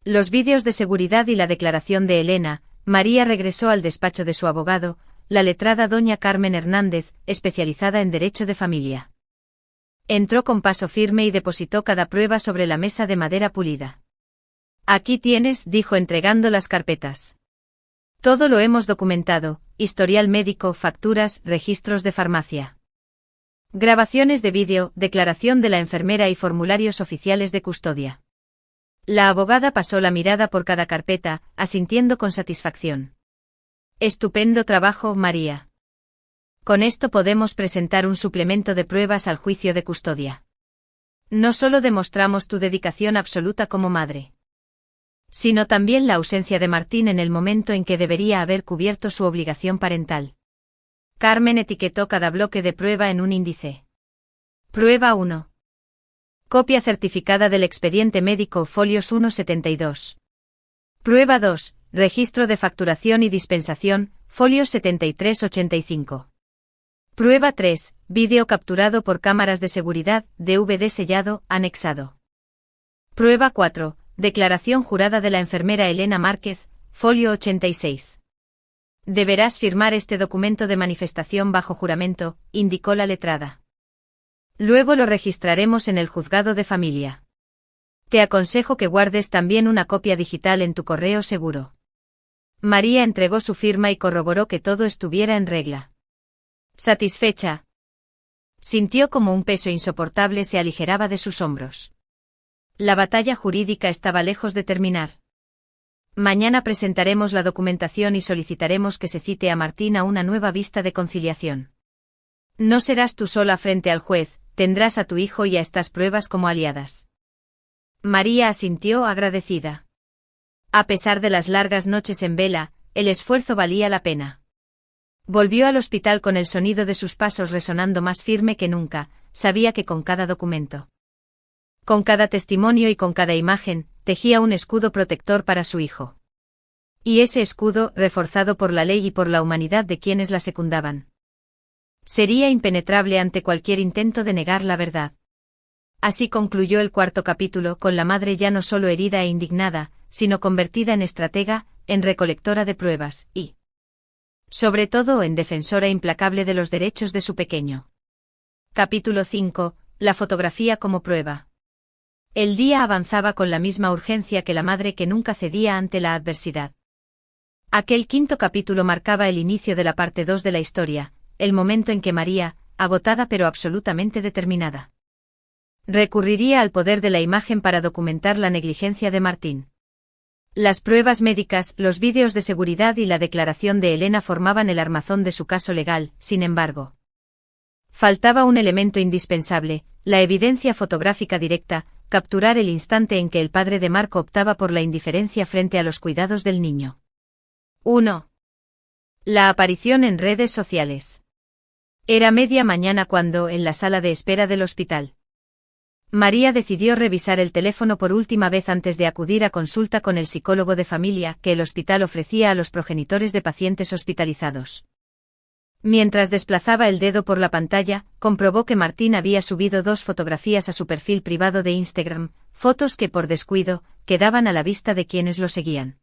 A: los vídeos de seguridad y la declaración de Elena, María regresó al despacho de su abogado, la letrada doña Carmen Hernández, especializada en derecho de familia. Entró con paso firme y depositó cada prueba sobre la mesa de madera pulida. Aquí tienes, dijo entregando las carpetas. Todo lo hemos documentado, historial médico, facturas, registros de farmacia. Grabaciones de vídeo, declaración de la enfermera y formularios oficiales de custodia. La abogada pasó la mirada por cada carpeta, asintiendo con satisfacción. Estupendo trabajo, María. Con esto podemos presentar un suplemento de pruebas al juicio de custodia. No solo demostramos tu dedicación absoluta como madre, sino también la ausencia de Martín en el momento en que debería haber cubierto su obligación parental. Carmen etiquetó cada bloque de prueba en un índice. Prueba 1. Copia certificada del expediente médico, folios 172. Prueba 2. Registro de facturación y dispensación, folios 73-85. Prueba 3. Vídeo capturado por cámaras de seguridad, DVD sellado, anexado. Prueba 4. Declaración jurada de la enfermera Elena Márquez, folio 86. Deberás firmar este documento de manifestación bajo juramento, indicó la letrada. Luego lo registraremos en el juzgado de familia. Te aconsejo que guardes también una copia digital en tu correo seguro. María entregó su firma y corroboró que todo estuviera en regla. Satisfecha. Sintió como un peso insoportable se aligeraba de sus hombros. La batalla jurídica estaba lejos de terminar. Mañana presentaremos la documentación y solicitaremos que se cite a Martín a una nueva vista de conciliación. No serás tú sola frente al juez, tendrás a tu hijo y a estas pruebas como aliadas. María asintió agradecida. A pesar de las largas noches en vela, el esfuerzo valía la pena. Volvió al hospital con el sonido de sus pasos resonando más firme que nunca, sabía que con cada documento, con cada testimonio y con cada imagen, tejía un escudo protector para su hijo. Y ese escudo, reforzado por la ley y por la humanidad de quienes la secundaban, sería impenetrable ante cualquier intento de negar la verdad. Así concluyó el cuarto capítulo, con la madre ya no solo herida e indignada, sino convertida en estratega, en recolectora de pruebas, y, sobre todo, en defensora implacable de los derechos de su pequeño. Capítulo 5. La fotografía como prueba. El día avanzaba con la misma urgencia que la madre que nunca cedía ante la adversidad. Aquel quinto capítulo marcaba el inicio de la parte 2 de la historia, el momento en que María, agotada pero absolutamente determinada, recurriría al poder de la imagen para documentar la negligencia de Martín. Las pruebas médicas, los vídeos de seguridad y la declaración de Elena formaban el armazón de su caso legal, sin embargo. Faltaba un elemento indispensable, la evidencia fotográfica directa, capturar el instante en que el padre de Marco optaba por la indiferencia frente a los cuidados del niño. 1. La aparición en redes sociales. Era media mañana cuando, en la sala de espera del hospital, María decidió revisar el teléfono por última vez antes de acudir a consulta con el psicólogo de familia que el hospital ofrecía a los progenitores de pacientes hospitalizados. Mientras desplazaba el dedo por la pantalla, comprobó que Martín había subido 2 fotografías a su perfil privado de Instagram, fotos que por descuido, quedaban a la vista de quienes lo seguían.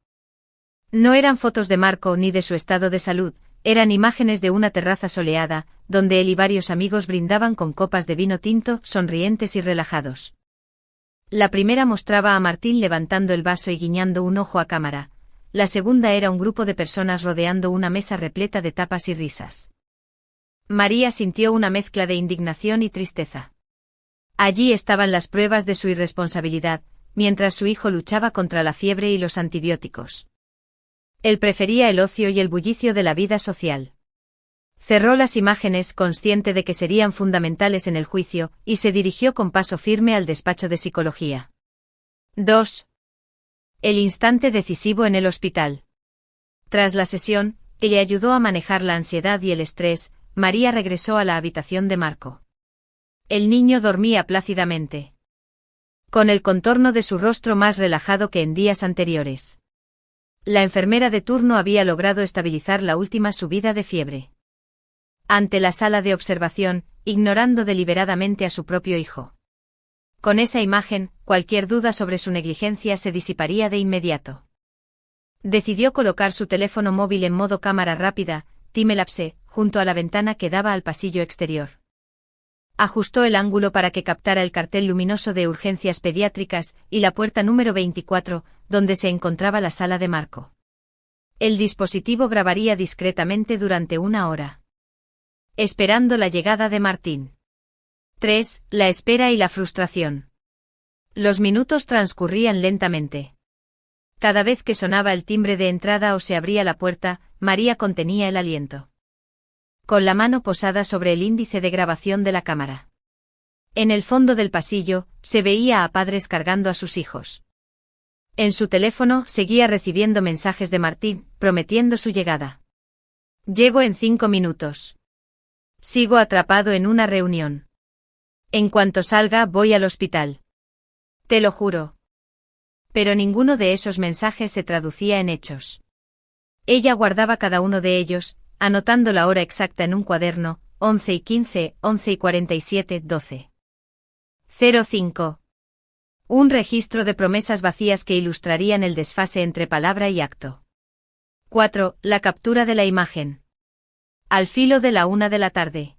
A: No eran fotos de Marco ni de su estado de salud, eran imágenes de una terraza soleada, donde él y varios amigos brindaban con copas de vino tinto, sonrientes y relajados. La primera mostraba a Martín levantando el vaso y guiñando un ojo a cámara, la segunda era un grupo de personas rodeando una mesa repleta de tapas y risas. María sintió una mezcla de indignación y tristeza. Allí estaban las pruebas de su irresponsabilidad, mientras su hijo luchaba contra la fiebre y los antibióticos. Él prefería el ocio y el bullicio de la vida social. Cerró las imágenes, consciente de que serían fundamentales en el juicio, y se dirigió con paso firme al despacho de psicología. 2. El instante decisivo en el hospital. Tras la sesión, que le ayudó a manejar la ansiedad y el estrés, María regresó a la habitación de Marco. El niño dormía plácidamente, con el contorno de su rostro más relajado que en días anteriores. La enfermera de turno había logrado estabilizar la última subida de fiebre. Ante la sala de observación, ignorando deliberadamente a su propio hijo. Con esa imagen, cualquier duda sobre su negligencia se disiparía de inmediato. Decidió colocar su teléfono móvil en modo cámara rápida, time-lapse, junto a la ventana que daba al pasillo exterior. Ajustó el ángulo para que captara el cartel luminoso de urgencias pediátricas y la puerta número 24, donde se encontraba la sala de Marco. El dispositivo grabaría discretamente durante 1 hora. Esperando la llegada de Martín. 3. La espera y la frustración. Los minutos transcurrían lentamente. Cada vez que sonaba el timbre de entrada o se abría la puerta, María contenía el aliento. Con la mano posada sobre el índice de grabación de la cámara. En el fondo del pasillo, se veía a padres cargando a sus hijos. En su teléfono seguía recibiendo mensajes de Martín, prometiendo su llegada. Llego en 5 minutos. Sigo atrapado en una reunión. En cuanto salga voy al hospital. Te lo juro. Pero ninguno de esos mensajes se traducía en hechos. Ella guardaba cada uno de ellos, anotando la hora exacta en un cuaderno, 11:15, 11:47, 12. 05. Un registro de promesas vacías que ilustrarían el desfase entre palabra y acto. 4. La captura de la imagen. Al filo de la 1 de la tarde.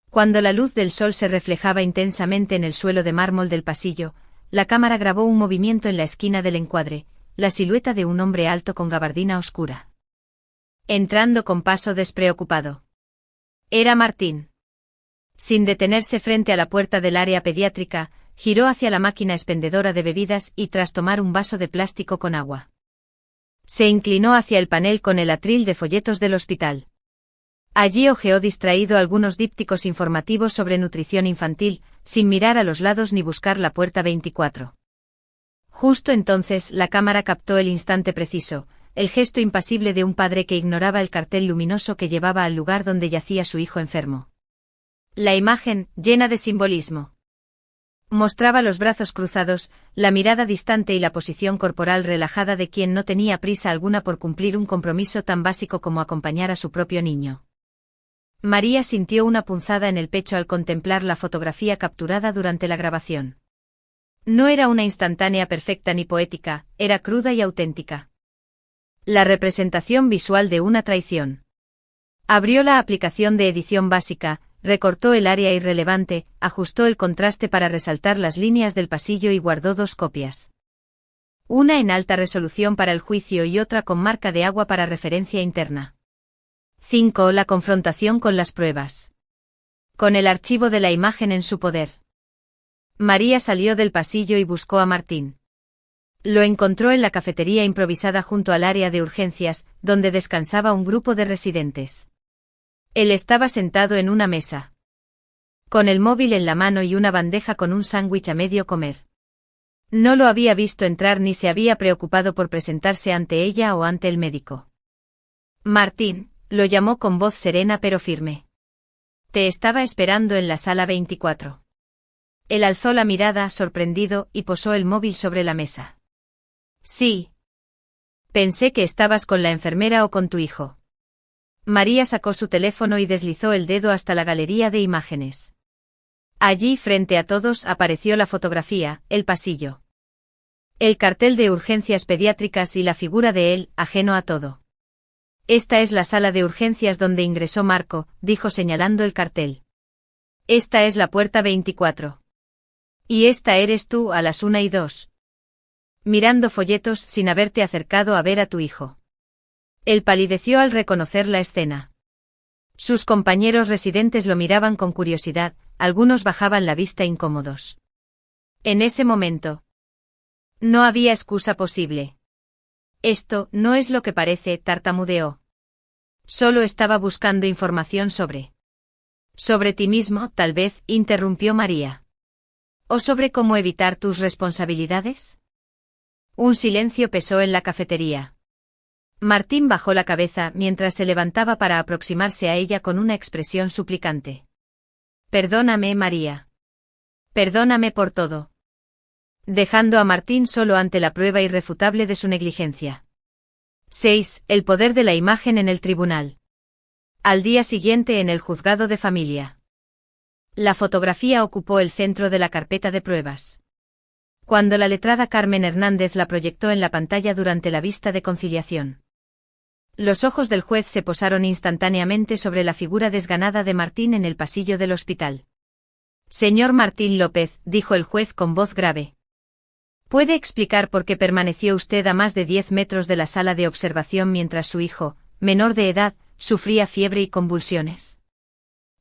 A: Cuando la luz del sol se reflejaba intensamente en el suelo de mármol del pasillo, la cámara grabó un movimiento en la esquina del encuadre, la silueta de un hombre alto con gabardina oscura. Entrando con paso despreocupado. Era Martín. Sin detenerse frente a la puerta del área pediátrica, giró hacia la máquina expendedora de bebidas y tras tomar un vaso de plástico con agua, se inclinó hacia el panel con el atril de folletos del hospital. Allí hojeó distraído algunos dípticos informativos sobre nutrición infantil, sin mirar a los lados ni buscar la puerta 24. Justo entonces la cámara captó el instante preciso, el gesto impasible de un padre que ignoraba el cartel luminoso que llevaba al lugar donde yacía su hijo enfermo. La imagen, llena de simbolismo, mostraba los brazos cruzados, la mirada distante y la posición corporal relajada de quien no tenía prisa alguna por cumplir un compromiso tan básico como acompañar a su propio niño. María sintió una punzada en el pecho al contemplar la fotografía capturada durante la grabación. No era una instantánea perfecta ni poética, era cruda y auténtica. La representación visual de una traición. Abrió la aplicación de edición básica, recortó el área irrelevante, ajustó el contraste para resaltar las líneas del pasillo y guardó 2 copias. Una en alta resolución para el juicio y otra con marca de agua para referencia interna. 5. La confrontación con las pruebas. Con el archivo de la imagen en su poder, María salió del pasillo y buscó a Martín. Lo encontró en la cafetería improvisada junto al área de urgencias, donde descansaba un grupo de residentes. Él estaba sentado en una mesa, con el móvil en la mano y una bandeja con un sándwich a medio comer. No lo había visto entrar ni se había preocupado por presentarse ante ella o ante el médico. Martín, lo llamó con voz serena pero firme. Te estaba esperando en la sala 24. Él alzó la mirada, sorprendido, y posó el móvil sobre la mesa. Sí. Pensé que estabas con la enfermera o con tu hijo. María sacó su teléfono y deslizó el dedo hasta la galería de imágenes. Allí, frente a todos, apareció la fotografía, el pasillo, el cartel de urgencias pediátricas y la figura de él, ajeno a todo. Esta es la sala de urgencias donde ingresó Marco, dijo señalando el cartel. Esta es la puerta 24. Y esta eres tú a las 1:02. Mirando folletos sin haberte acercado a ver a tu hijo. Él palideció al reconocer la escena. Sus compañeros residentes lo miraban con curiosidad, algunos bajaban la vista incómodos. En ese momento, no había excusa posible. Esto no es lo que parece, tartamudeó. Solo estaba buscando información sobre ti mismo, tal vez, interrumpió María. ¿O sobre cómo evitar tus responsabilidades? Un silencio pesó en la cafetería. Martín bajó la cabeza mientras se levantaba para aproximarse a ella con una expresión suplicante. Perdóname, María. Perdóname por todo. Dejando a Martín solo ante la prueba irrefutable de su negligencia. 6. El poder de la imagen en el tribunal. Al día siguiente en el juzgado de familia. La fotografía ocupó el centro de la carpeta de pruebas. Cuando la letrada Carmen Hernández la proyectó en la pantalla durante la vista de conciliación, los ojos del juez se posaron instantáneamente sobre la figura desganada de Martín en el pasillo del hospital. Señor Martín López, dijo el juez con voz grave. ¿Puede explicar por qué permaneció usted a más de 10 metros de la sala de observación mientras su hijo, menor de edad, sufría fiebre y convulsiones?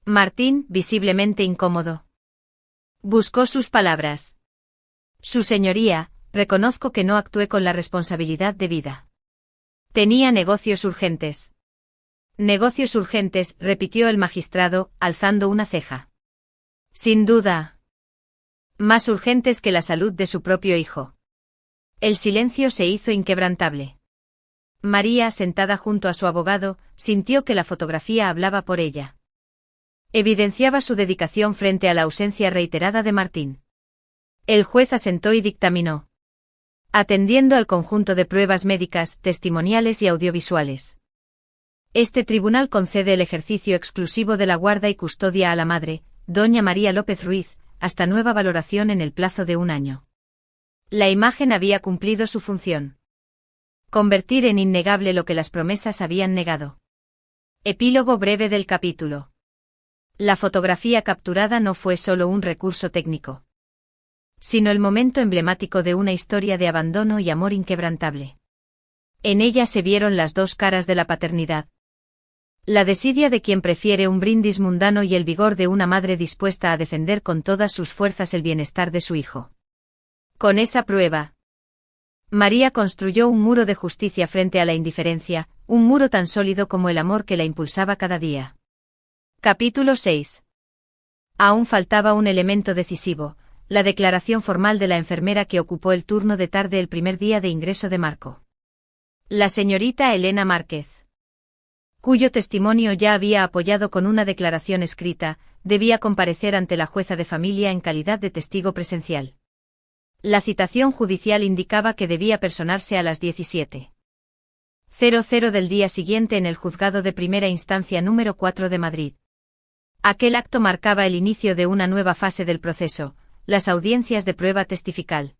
A: Martín, visiblemente incómodo, buscó sus palabras. Su señoría, reconozco que no actué con la responsabilidad debida. Tenía negocios urgentes. Negocios urgentes, repitió el magistrado, alzando una ceja. Sin duda. Más urgentes que la salud de su propio hijo. El silencio se hizo inquebrantable. María, sentada junto a su abogado, sintió que la fotografía hablaba por ella. Evidenciaba su dedicación frente a la ausencia reiterada de Martín. El juez asentó y dictaminó. Atendiendo al conjunto de pruebas médicas, testimoniales y audiovisuales. Este tribunal concede el ejercicio exclusivo de la guarda y custodia a la madre, doña María López Ruiz, hasta nueva valoración en el plazo de 1 año. La imagen había cumplido su función. Convertir en innegable lo que las promesas habían negado. Epílogo breve del capítulo. La fotografía capturada no fue solo un recurso técnico, sino el momento emblemático de una historia de abandono y amor inquebrantable. En ella se vieron las 2 caras de la paternidad. La desidia de quien prefiere un brindis mundano y el vigor de una madre dispuesta a defender con todas sus fuerzas el bienestar de su hijo. Con esa prueba, María construyó un muro de justicia frente a la indiferencia, un muro tan sólido como el amor que la impulsaba cada día. Capítulo 6. Aún faltaba un elemento decisivo, la declaración formal de la enfermera que ocupó el turno de tarde el primer día de ingreso de Marco. La señorita Elena Márquez, cuyo testimonio ya había apoyado con una declaración escrita, debía comparecer ante la jueza de familia en calidad de testigo presencial. La citación judicial indicaba que debía personarse a las 17:00 del día siguiente en el juzgado de primera instancia número 4 de Madrid. Aquel acto marcaba el inicio de una nueva fase del proceso, las audiencias de prueba testifical,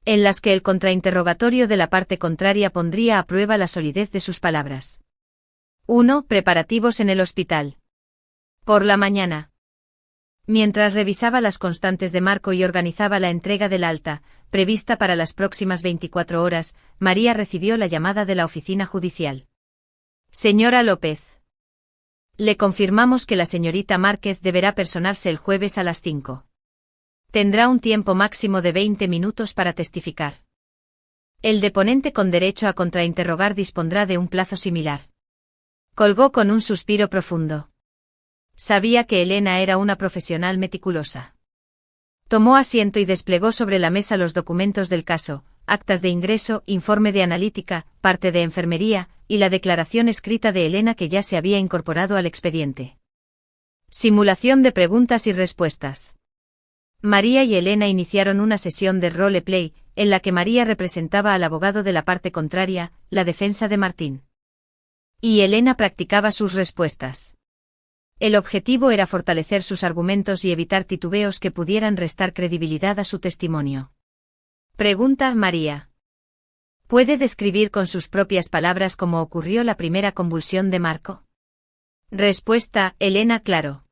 A: en las que el contrainterrogatorio de la parte contraria pondría a prueba la solidez de sus palabras. 1. Preparativos en el hospital. Por la mañana, mientras revisaba las constantes de Marco y organizaba la entrega del alta, prevista para las próximas 24 horas, María recibió la llamada de la oficina judicial. Señora López, le confirmamos que la señorita Márquez deberá personarse el jueves a las 5. Tendrá un tiempo máximo de 20 minutos para testificar. El deponente con derecho a contrainterrogar dispondrá de un plazo similar. Colgó con un suspiro profundo. Sabía que Elena era una profesional meticulosa. Tomó asiento y desplegó sobre la mesa los documentos del caso, actas de ingreso, informe de analítica, parte de enfermería, y la declaración escrita de Elena que ya se había incorporado al expediente. Simulación de preguntas y respuestas. María y Elena iniciaron una sesión de role-play, en la que María representaba al abogado de la parte contraria, la defensa de Martín. Y Elena practicaba sus respuestas. El objetivo era fortalecer sus argumentos y evitar titubeos que pudieran restar credibilidad a su testimonio. Pregunta María. ¿Puede describir con sus propias palabras cómo ocurrió la primera convulsión de Marco? Respuesta, Elena, claro.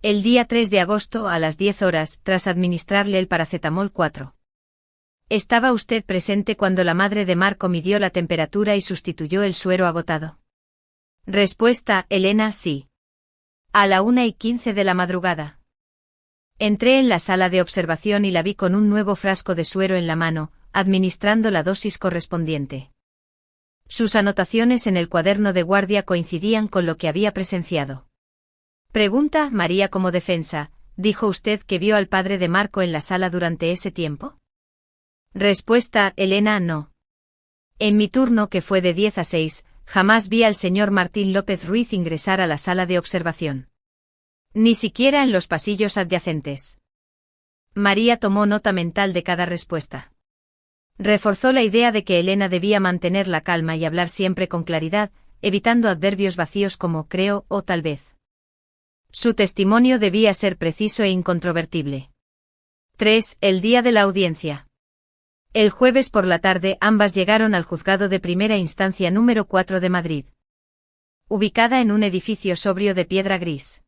A: El día 3 de agosto a las 10 horas, tras administrarle el paracetamol 4. ¿Estaba usted presente cuando la madre de Marco midió la temperatura y sustituyó el suero agotado? Respuesta, Elena, sí. A la 1:15 de la madrugada. Entré en la sala de observación y la vi con un nuevo frasco de suero en la mano, administrando la dosis correspondiente. Sus anotaciones en el cuaderno de guardia coincidían con lo que había presenciado. Pregunta María como defensa, ¿dijo usted que vio al padre de Marco en la sala durante ese tiempo? Respuesta, Elena, no. En mi turno, que fue de 10 a 6, jamás vi al señor Martín López Ruiz ingresar a la sala de observación. Ni siquiera en los pasillos adyacentes. María tomó nota mental de cada respuesta. Reforzó la idea de que Elena debía mantener la calma y hablar siempre con claridad, evitando adverbios vacíos como creo o tal vez. Su testimonio debía ser preciso e incontrovertible. 3. El día de la audiencia. El jueves por la tarde ambas llegaron al juzgado de primera instancia número 4 de Madrid. Ubicada en un edificio sobrio de piedra gris.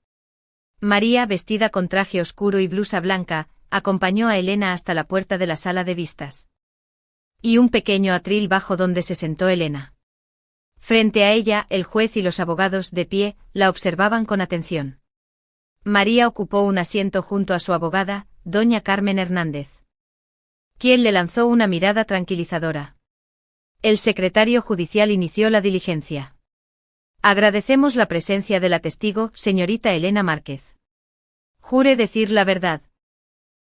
A: María, vestida con traje oscuro y blusa blanca, acompañó a Elena hasta la puerta de la sala de vistas. Y un pequeño atril bajo donde se sentó Elena. Frente a ella, el juez y los abogados, de pie, la observaban con atención. María ocupó un asiento junto a su abogada, doña Carmen Hernández, quien le lanzó una mirada tranquilizadora. El secretario judicial inició la diligencia. Agradecemos la presencia de la testigo, señorita Elena Márquez. Jure decir la verdad.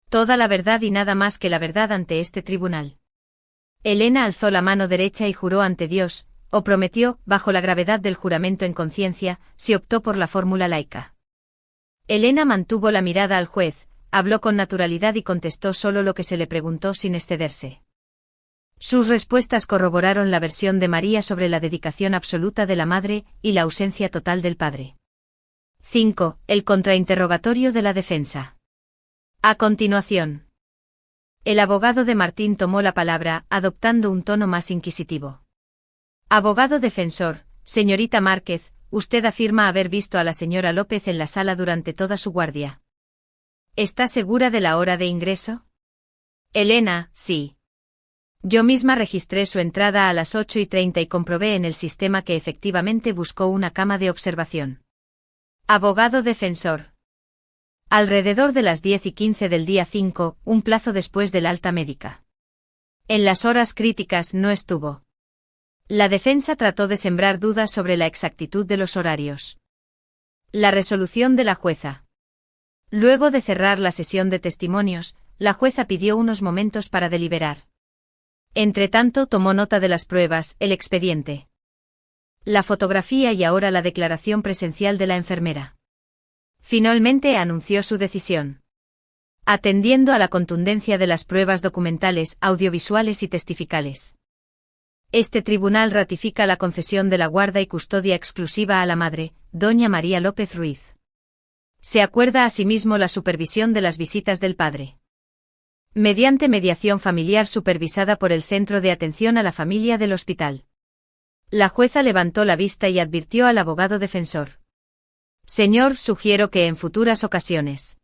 A: Toda la verdad y nada más que la verdad ante este tribunal. Elena alzó la mano derecha y juró ante Dios, o prometió, bajo la gravedad del juramento en conciencia, si optó por la fórmula laica. Elena mantuvo la mirada al juez, habló con naturalidad y contestó solo lo que se le preguntó sin excederse. Sus respuestas corroboraron la versión de María sobre la dedicación absoluta de la madre y la ausencia total del padre. 5. El contrainterrogatorio de la defensa. A continuación, el abogado de Martín tomó la palabra, adoptando un tono más inquisitivo. Abogado defensor, señorita Márquez, usted afirma haber visto a la señora López en la sala durante toda su guardia. ¿Está segura de la hora de ingreso? Elena, sí. Yo misma registré su entrada a las 8:30 y comprobé en el sistema que efectivamente buscó una cama de observación. Abogado defensor. Alrededor de las 10:15 del día 5, un plazo después del alta médica. En las horas críticas no estuvo. La defensa trató de sembrar dudas sobre la exactitud de los horarios. La resolución de la jueza. Luego de cerrar la sesión de testimonios, la jueza pidió unos momentos para deliberar. Entretanto tomó nota de las pruebas, el expediente, la fotografía y ahora la declaración presencial de la enfermera. Finalmente anunció su decisión. Atendiendo a la contundencia de las pruebas documentales, audiovisuales y testificales. Este tribunal ratifica la concesión de la guarda y custodia exclusiva a la madre, doña María López Ruiz. Se acuerda asimismo la supervisión de las visitas del padre, mediante mediación familiar supervisada por el Centro de Atención a la Familia del hospital. La jueza levantó la vista y advirtió al abogado defensor. Señor, sugiero que en futuras ocasiones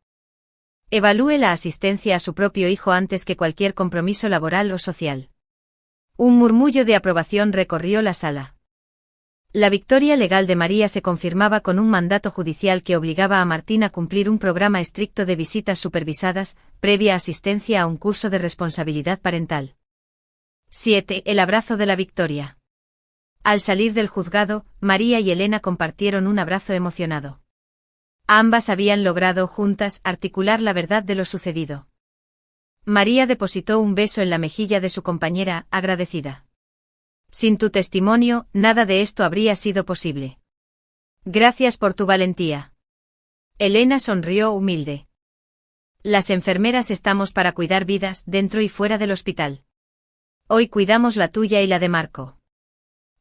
A: evalúe la asistencia a su propio hijo antes que cualquier compromiso laboral o social. Un murmullo de aprobación recorrió la sala. La victoria legal de María se confirmaba con un mandato judicial que obligaba a Martín a cumplir un programa estricto de visitas supervisadas, previa asistencia a un curso de responsabilidad parental. 7. El abrazo de la victoria. Al salir del juzgado, María y Elena compartieron un abrazo emocionado. Ambas habían logrado juntas articular la verdad de lo sucedido. María depositó un beso en la mejilla de su compañera, agradecida. Sin tu testimonio, nada de esto habría sido posible. Gracias por tu valentía. Elena sonrió humilde. Las enfermeras estamos para cuidar vidas dentro y fuera del hospital. Hoy cuidamos la tuya y la de Marco.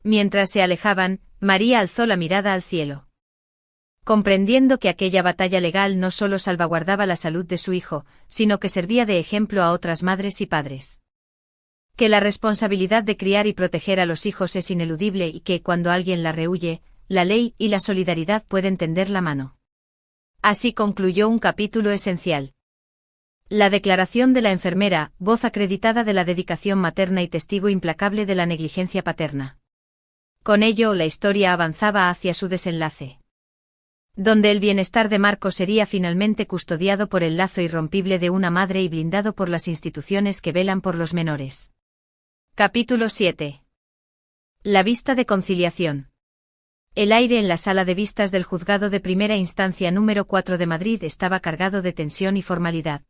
A: Mientras se alejaban, María alzó la mirada al cielo. Comprendiendo que aquella batalla legal no solo salvaguardaba la salud de su hijo, sino que servía de ejemplo a otras madres y padres. Que la responsabilidad de criar y proteger a los hijos es ineludible y que cuando alguien la rehúye, la ley y la solidaridad pueden tender la mano. Así concluyó un capítulo esencial. La declaración de la enfermera, voz acreditada de la dedicación materna y testigo implacable de la negligencia paterna. Con ello, la historia avanzaba hacia su desenlace, donde el bienestar de Marco sería finalmente custodiado por el lazo irrompible de una madre y blindado por las instituciones que velan por los menores. Capítulo 7. La vista de conciliación. El aire en la sala de vistas del juzgado de primera instancia número 4 de Madrid estaba cargado de tensión y formalidad.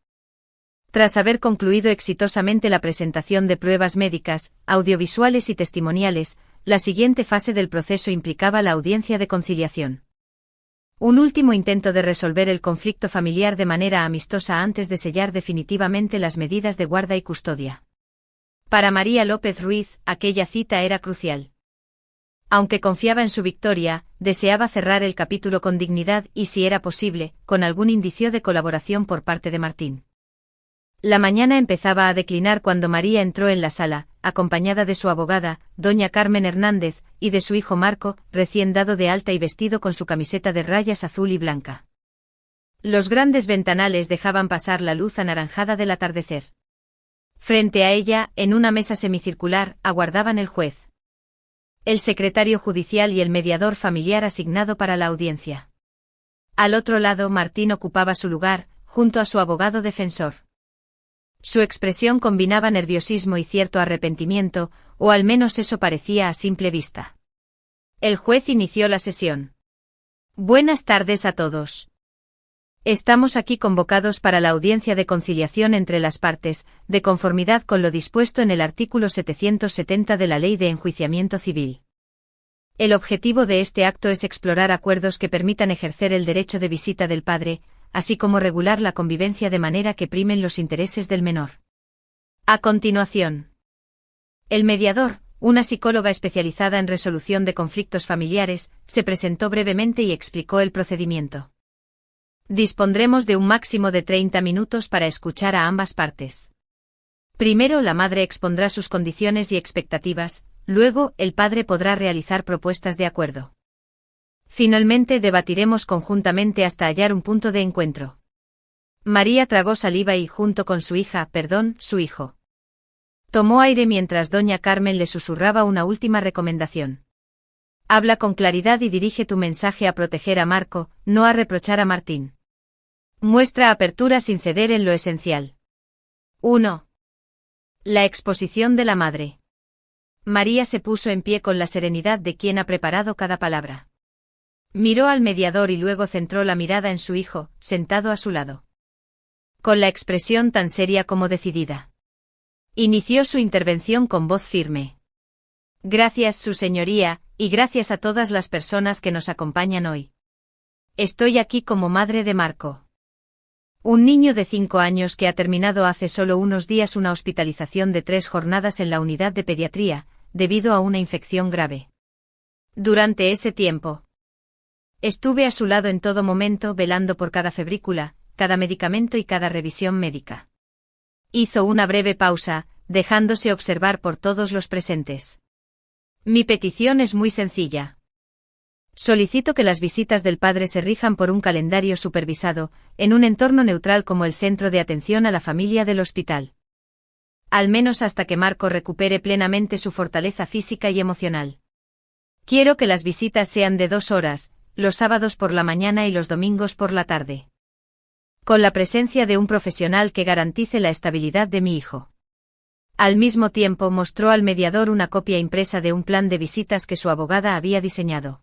A: Tras haber concluido exitosamente la presentación de pruebas médicas, audiovisuales y testimoniales, la siguiente fase del proceso implicaba la audiencia de conciliación. Un último intento de resolver el conflicto familiar de manera amistosa antes de sellar definitivamente las medidas de guarda y custodia. Para María López Ruiz, aquella cita era crucial. Aunque confiaba en su victoria, deseaba cerrar el capítulo con dignidad y, si era posible, con algún indicio de colaboración por parte de Martín. La mañana empezaba a declinar cuando María entró en la sala, acompañada de su abogada, doña Carmen Hernández, y de su hijo Marco, recién dado de alta y vestido con su camiseta de rayas azul y blanca. Los grandes ventanales dejaban pasar la luz anaranjada del atardecer. Frente a ella, en una mesa semicircular, aguardaban el juez, el secretario judicial y el mediador familiar asignado para la audiencia. Al otro lado, Martín ocupaba su lugar, junto a su abogado defensor. Su expresión combinaba nerviosismo y cierto arrepentimiento, o al menos eso parecía a simple vista. El juez inició la sesión. Buenas tardes a todos. Estamos aquí convocados para la audiencia de conciliación entre las partes, de conformidad con lo dispuesto en el artículo 770 de la Ley de Enjuiciamiento Civil. El objetivo de este acto es explorar acuerdos que permitan ejercer el derecho de visita del padre, así como regular la convivencia de manera que primen los intereses del menor. A continuación, el mediador, una psicóloga especializada en resolución de conflictos familiares, se presentó brevemente y explicó el procedimiento. Dispondremos de un máximo de 30 minutos para escuchar a ambas partes. Primero la madre expondrá sus condiciones y expectativas, luego el padre podrá realizar propuestas de acuerdo. Finalmente debatiremos conjuntamente hasta hallar un punto de encuentro. María tragó saliva y, junto con su hijo, Tomó aire mientras doña Carmen le susurraba una última recomendación. Habla con claridad y dirige tu mensaje a proteger a Marco, no a reprochar a Martín. Muestra apertura sin ceder en lo esencial. 1. La exposición de la madre. María se puso en pie con la serenidad de quien ha preparado cada palabra. Miró al mediador y luego centró la mirada en su hijo, sentado a su lado. Con la expresión tan seria como decidida. Inició su intervención con voz firme. Gracias, su señoría, y gracias a todas las personas que nos acompañan hoy. Estoy aquí como madre de Marco. Un niño de 5 años que ha terminado hace solo unos días una hospitalización de 3 jornadas en la unidad de pediatría, debido a una infección grave. Durante ese tiempo, estuve a su lado en todo momento velando por cada febrícula, cada medicamento y cada revisión médica. Hizo una breve pausa, dejándose observar por todos los presentes. Mi petición es muy sencilla. Solicito que las visitas del padre se rijan por un calendario supervisado, en un entorno neutral como el centro de atención a la familia del hospital. Al menos hasta que Marco recupere plenamente su fortaleza física y emocional. Quiero que las visitas sean de 2 horas, los sábados por la mañana y los domingos por la tarde. Con la presencia de un profesional que garantice la estabilidad de mi hijo. Al mismo tiempo mostró al mediador una copia impresa de un plan de visitas que su abogada había diseñado.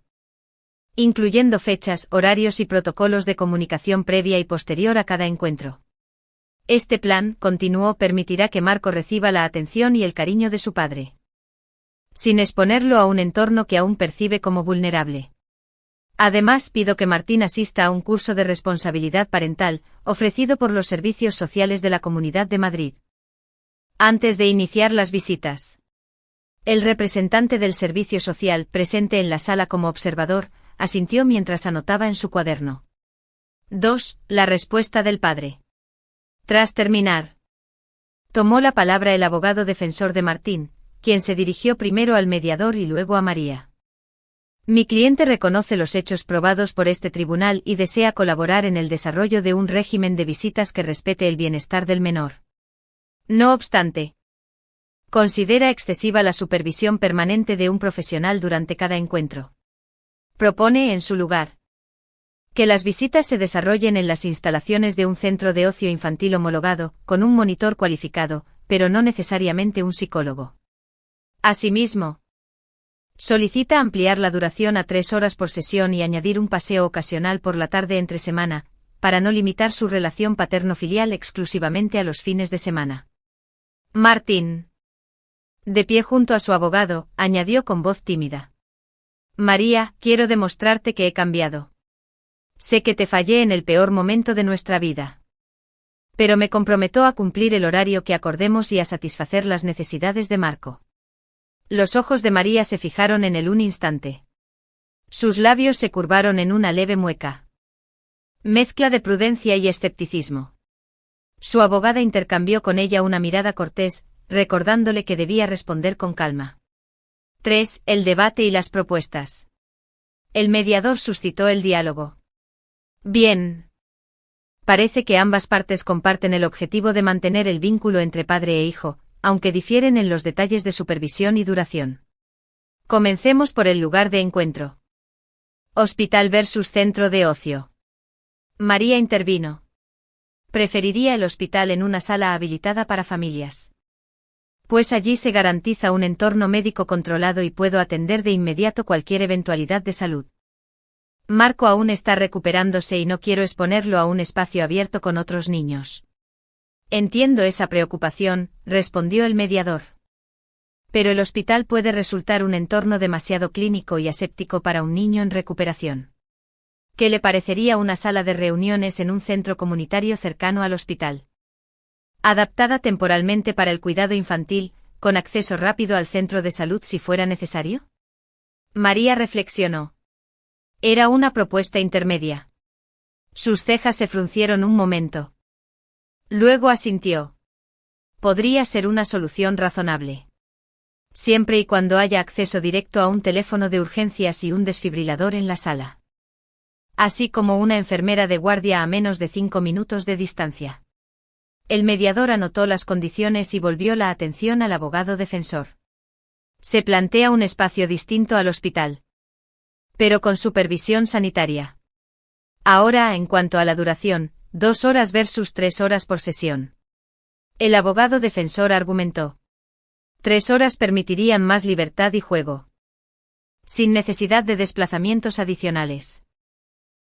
A: Incluyendo fechas, horarios y protocolos de comunicación previa y posterior a cada encuentro. Este plan, continuó, permitirá que Marco reciba la atención y el cariño de su padre. Sin exponerlo a un entorno que aún percibe como vulnerable. Además, pido que Martín asista a un curso de responsabilidad parental, ofrecido por los servicios sociales de la Comunidad de Madrid. Antes de iniciar las visitas. El representante del servicio social, presente en la sala como observador, asintió mientras anotaba en su cuaderno. 2. La respuesta del padre. Tras terminar, tomó la palabra el abogado defensor de Martín, quien se dirigió primero al mediador y luego a María. Mi cliente reconoce los hechos probados por este tribunal y desea colaborar en el desarrollo de un régimen de visitas que respete el bienestar del menor. No obstante, considera excesiva la supervisión permanente de un profesional durante cada encuentro. Propone, en su lugar, que las visitas se desarrollen en las instalaciones de un centro de ocio infantil homologado, con un monitor cualificado, pero no necesariamente un psicólogo. Asimismo, solicita ampliar la duración a 3 horas por sesión y añadir un paseo ocasional por la tarde entre semana, para no limitar su relación paterno-filial exclusivamente a los fines de semana. Martín, de pie junto a su abogado, añadió con voz tímida. María, quiero demostrarte que he cambiado. Sé que te fallé en el peor momento de nuestra vida. Pero me comprometo a cumplir el horario que acordemos y a satisfacer las necesidades de Marco. Los ojos de María se fijaron en él un instante. Sus labios se curvaron en una leve mueca. Mezcla de prudencia y escepticismo. Su abogada intercambió con ella una mirada cortés, recordándole que debía responder con calma. 3. El debate y las propuestas. El mediador suscitó el diálogo. Bien. Parece que ambas partes comparten el objetivo de mantener el vínculo entre padre e hijo, aunque difieren en los detalles de supervisión y duración. Comencemos por el lugar de encuentro. Hospital versus centro de ocio. María intervino. Preferiría el hospital en una sala habilitada para familias. Pues allí se garantiza un entorno médico controlado y puedo atender de inmediato cualquier eventualidad de salud. Marco aún está recuperándose y no quiero exponerlo a un espacio abierto con otros niños. Entiendo esa preocupación, respondió el mediador. Pero el hospital puede resultar un entorno demasiado clínico y aséptico para un niño en recuperación. ¿Qué le parecería una sala de reuniones en un centro comunitario cercano al hospital? Adaptada temporalmente para el cuidado infantil, con acceso rápido al centro de salud si fuera necesario. María reflexionó. Era una propuesta intermedia. Sus cejas se fruncieron un momento. Luego asintió. Podría ser una solución razonable. Siempre y cuando haya acceso directo a un teléfono de urgencias y un desfibrilador en la sala. Así como una enfermera de guardia a menos de 5 minutos de distancia. El mediador anotó las condiciones y volvió la atención al abogado defensor. Se plantea un espacio distinto al hospital, pero con supervisión sanitaria. Ahora, en cuanto a la duración, 2 horas versus 3 horas por sesión. El abogado defensor argumentó. 3 horas permitirían más libertad y juego, sin necesidad de desplazamientos adicionales.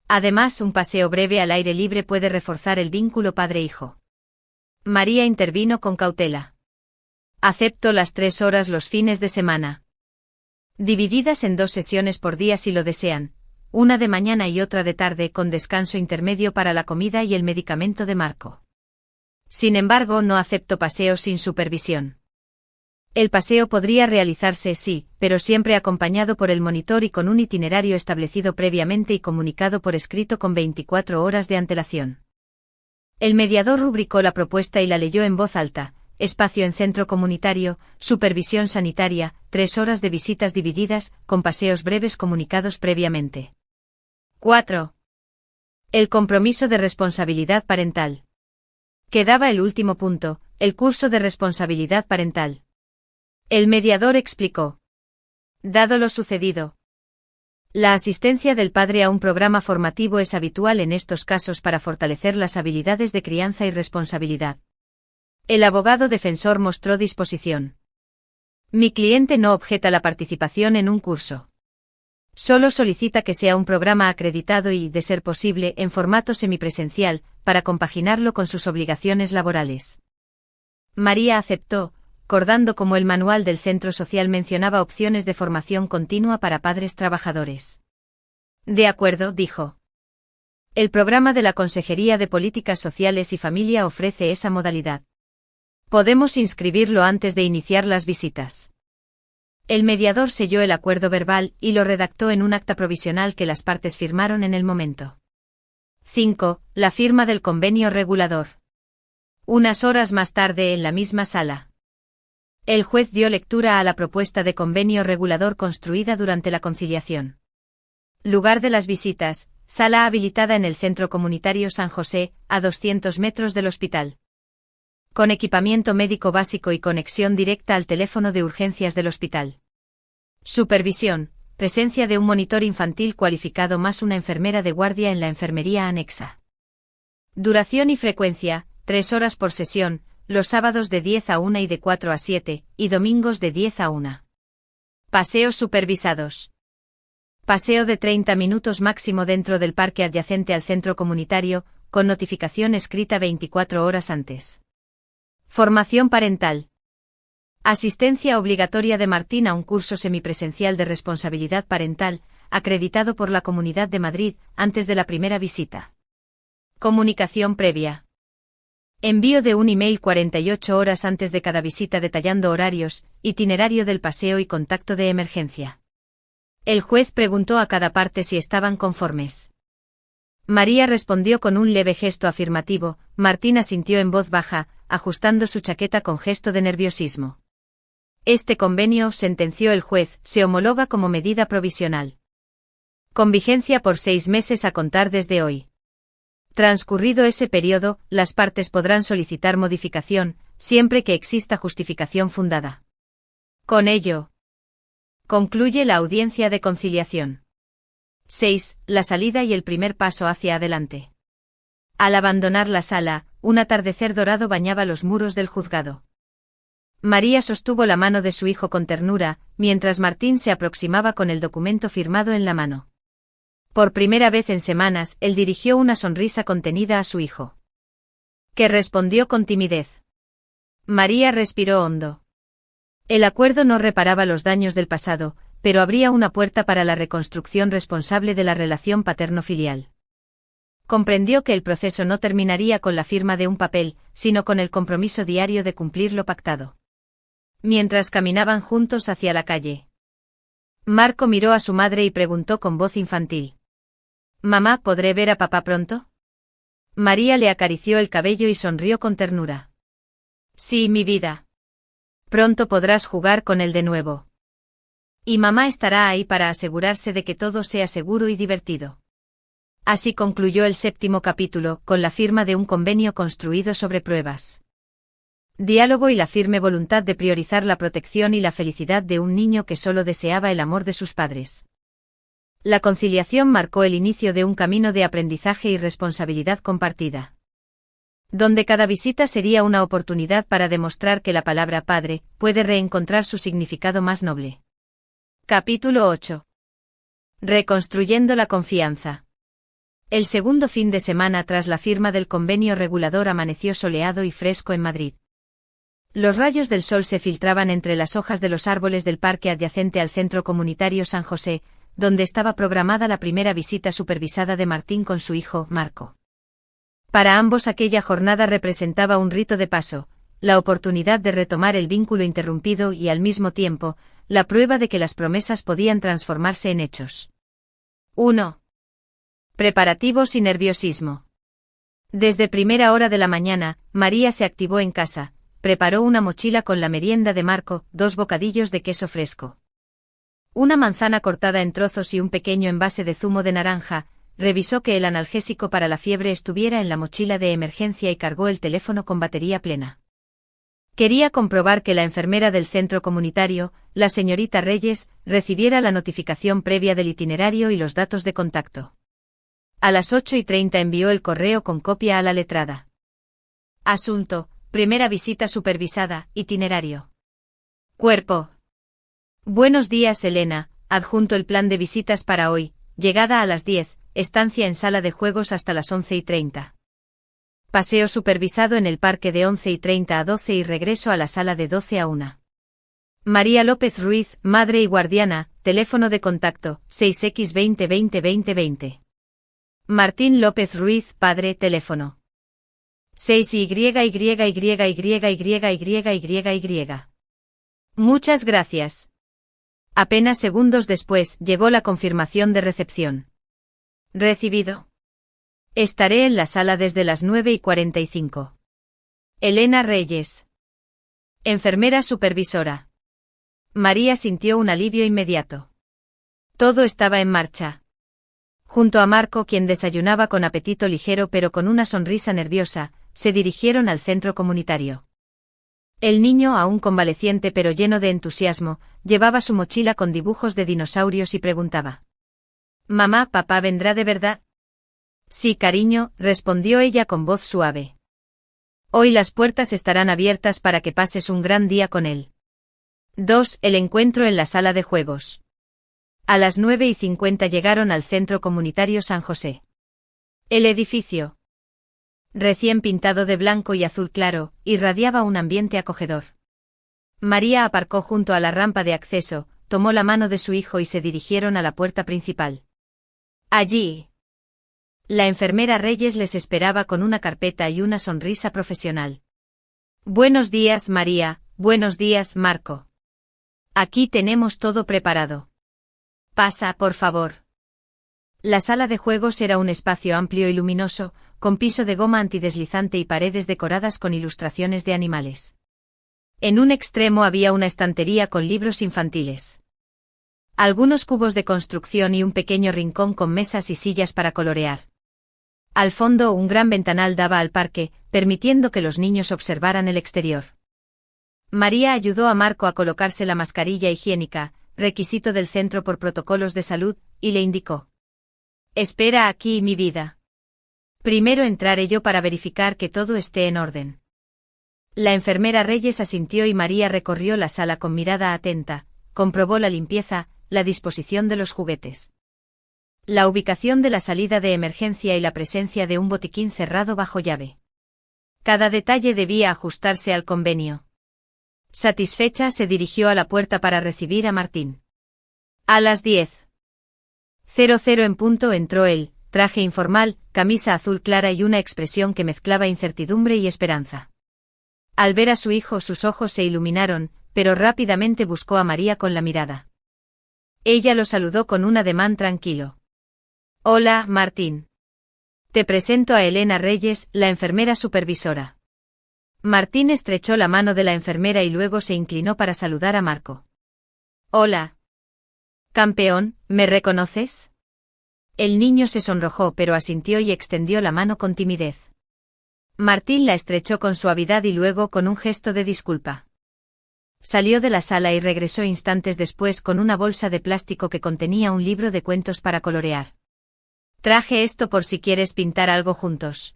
A: Además, un paseo breve al aire libre puede reforzar el vínculo padre-hijo. María intervino con cautela. Acepto las 3 horas los fines de semana, divididas en 2 sesiones por día si lo desean, una de mañana y otra de tarde con descanso intermedio para la comida y el medicamento de Marco. Sin embargo, no acepto paseos sin supervisión. El paseo podría realizarse, sí, pero siempre acompañado por el monitor y con un itinerario establecido previamente y comunicado por escrito con 24 horas de antelación. El mediador rubricó la propuesta y la leyó en voz alta. Espacio en centro comunitario, supervisión sanitaria, 3 horas de visitas divididas, con paseos breves comunicados previamente. 4. El compromiso de responsabilidad parental. Quedaba el último punto, el curso de responsabilidad parental. El mediador explicó. Dado lo sucedido, la asistencia del padre a un programa formativo es habitual en estos casos para fortalecer las habilidades de crianza y responsabilidad. El abogado defensor mostró disposición. Mi cliente no objeta la participación en un curso. Solo solicita que sea un programa acreditado y, de ser posible, en formato semipresencial, para compaginarlo con sus obligaciones laborales. María aceptó, recordando cómo el manual del centro social mencionaba opciones de formación continua para padres trabajadores. De acuerdo, dijo. El programa de la Consejería de Políticas Sociales y Familia ofrece esa modalidad. Podemos inscribirlo antes de iniciar las visitas. El mediador selló el acuerdo verbal y lo redactó en un acta provisional que las partes firmaron en el momento. 5. La firma del convenio regulador. Unas horas más tarde en la misma sala. El juez dio lectura a la propuesta de convenio regulador construida durante la conciliación. Lugar de las visitas, sala habilitada en el Centro Comunitario San José, a 200 metros del hospital. Con equipamiento médico básico y conexión directa al teléfono de urgencias del hospital. Supervisión, presencia de un monitor infantil cualificado más una enfermera de guardia en la enfermería anexa. Duración y frecuencia, 3 horas por sesión, los sábados de 10 a 1 y de 4 a 7, y domingos de 10 a 1. Paseos supervisados. Paseo de 30 minutos máximo dentro del parque adyacente al centro comunitario, con notificación escrita 24 horas antes. Formación parental. Asistencia obligatoria de Martín a un curso semipresencial de responsabilidad parental, acreditado por la Comunidad de Madrid, antes de la primera visita. Comunicación previa. Envío de un email 48 horas antes de cada visita detallando horarios, itinerario del paseo y contacto de emergencia. El juez preguntó a cada parte si estaban conformes. María respondió con un leve gesto afirmativo, Martín asintió en voz baja, ajustando su chaqueta con gesto de nerviosismo. Este convenio, sentenció el juez, se homologa como medida provisional. Con vigencia por 6 meses a contar desde hoy. Transcurrido ese periodo, las partes podrán solicitar modificación, siempre que exista justificación fundada. Con ello, concluye la audiencia de conciliación. 6. La salida y el primer paso hacia adelante. Al abandonar la sala, un atardecer dorado bañaba los muros del juzgado. María sostuvo la mano de su hijo con ternura, mientras Martín se aproximaba con el documento firmado en la mano. Por primera vez en semanas, él dirigió una sonrisa contenida a su hijo, que respondió con timidez. María respiró hondo. El acuerdo no reparaba los daños del pasado, pero abría una puerta para la reconstrucción responsable de la relación paterno-filial. Comprendió que el proceso no terminaría con la firma de un papel, sino con el compromiso diario de cumplir lo pactado. Mientras caminaban juntos hacia la calle, Marco miró a su madre y preguntó con voz infantil. «Mamá, ¿podré ver a papá pronto?» María le acarició el cabello y sonrió con ternura. «Sí, mi vida. Pronto podrás jugar con él de nuevo. Y mamá estará ahí para asegurarse de que todo sea seguro y divertido». Así concluyó el 7º capítulo, con la firma de un convenio construido sobre pruebas. Diálogo y la firme voluntad de priorizar la protección y la felicidad de un niño que solo deseaba el amor de sus padres. La conciliación marcó el inicio de un camino de aprendizaje y responsabilidad compartida, donde cada visita sería una oportunidad para demostrar que la palabra padre puede reencontrar su significado más noble. Capítulo 8. Reconstruyendo la confianza. El segundo fin de semana tras la firma del convenio regulador amaneció soleado y fresco en Madrid. Los rayos del sol se filtraban entre las hojas de los árboles del parque adyacente al Centro Comunitario San José, donde estaba programada la primera visita supervisada de Martín con su hijo, Marco. Para ambos aquella jornada representaba un rito de paso, la oportunidad de retomar el vínculo interrumpido y al mismo tiempo, la prueba de que las promesas podían transformarse en hechos. 1. Preparativos y nerviosismo. Desde primera hora de la mañana, María se activó en casa, preparó una mochila con la merienda de Marco, 2 bocadillos de queso fresco, una manzana cortada en trozos y un pequeño envase de zumo de naranja. Revisó que el analgésico para la fiebre estuviera en la mochila de emergencia y cargó el teléfono con batería plena. Quería comprobar que la enfermera del centro comunitario, la señorita Reyes, recibiera la notificación previa del itinerario y los datos de contacto. A las 8:30 envió el correo con copia a la letrada. Asunto: primera visita supervisada, itinerario. Cuerpo: buenos días, Elena, adjunto el plan de visitas para hoy, llegada a las 10, estancia en sala de juegos hasta las 11:30. Paseo supervisado en el parque de 11:30 a 12 y regreso a la sala de 12 a 1. María López Ruiz, madre y guardiana, teléfono de contacto, 6x20202020. Martín López Ruiz, padre, teléfono 6YYYYYYYYYY. Muchas gracias. Apenas segundos después llegó la confirmación de recepción. Recibido. Estaré en la sala desde las 9:45. Elena Reyes. Enfermera supervisora. María sintió un alivio inmediato. Todo estaba en marcha. Junto a Marco, quien desayunaba con apetito ligero pero con una sonrisa nerviosa, se dirigieron al centro comunitario. El niño, aún convaleciente pero lleno de entusiasmo, llevaba su mochila con dibujos de dinosaurios y preguntaba: «Mamá, ¿papá vendrá de verdad?» «Sí, cariño», respondió ella con voz suave. «Hoy las puertas estarán abiertas para que pases un gran día con él». 2. El encuentro en la sala de juegos. A las 9:50 llegaron al Centro Comunitario San José. El edificio, recién pintado de blanco y azul claro, irradiaba un ambiente acogedor. María aparcó junto a la rampa de acceso, tomó la mano de su hijo y se dirigieron a la puerta principal. Allí, la enfermera Reyes les esperaba con una carpeta y una sonrisa profesional. «Buenos días, María, buenos días, Marco. Aquí tenemos todo preparado. Pasa, por favor». La sala de juegos era un espacio amplio y luminoso, con piso de goma antideslizante y paredes decoradas con ilustraciones de animales. En un extremo había una estantería con libros infantiles, algunos cubos de construcción y un pequeño rincón con mesas y sillas para colorear. Al fondo, un gran ventanal daba al parque, permitiendo que los niños observaran el exterior. María ayudó a Marco a colocarse la mascarilla higiénica, requisito del centro por protocolos de salud, y le indicó: «Espera aquí, mi vida. Primero entraré yo para verificar que todo esté en orden». La enfermera Reyes asintió y María recorrió la sala con mirada atenta, comprobó la limpieza, la disposición de los juguetes, la ubicación de la salida de emergencia y la presencia de un botiquín cerrado bajo llave. Cada detalle debía ajustarse al convenio. Satisfecha, se dirigió a la puerta para recibir a Martín. A las 10:00 en punto entró él, traje informal, camisa azul clara y una expresión que mezclaba incertidumbre y esperanza. Al ver a su hijo, sus ojos se iluminaron, pero rápidamente buscó a María con la mirada. Ella lo saludó con un ademán tranquilo. «Hola, Martín. Te presento a Elena Reyes, la enfermera supervisora». Martín estrechó la mano de la enfermera y luego se inclinó para saludar a Marco. «Hola. Campeón, ¿me reconoces?». El niño se sonrojó pero asintió y extendió la mano con timidez. Martín la estrechó con suavidad y luego con un gesto de disculpa. Salió de la sala y regresó instantes después con una bolsa de plástico que contenía un libro de cuentos para colorear. Traje esto por si quieres pintar algo juntos.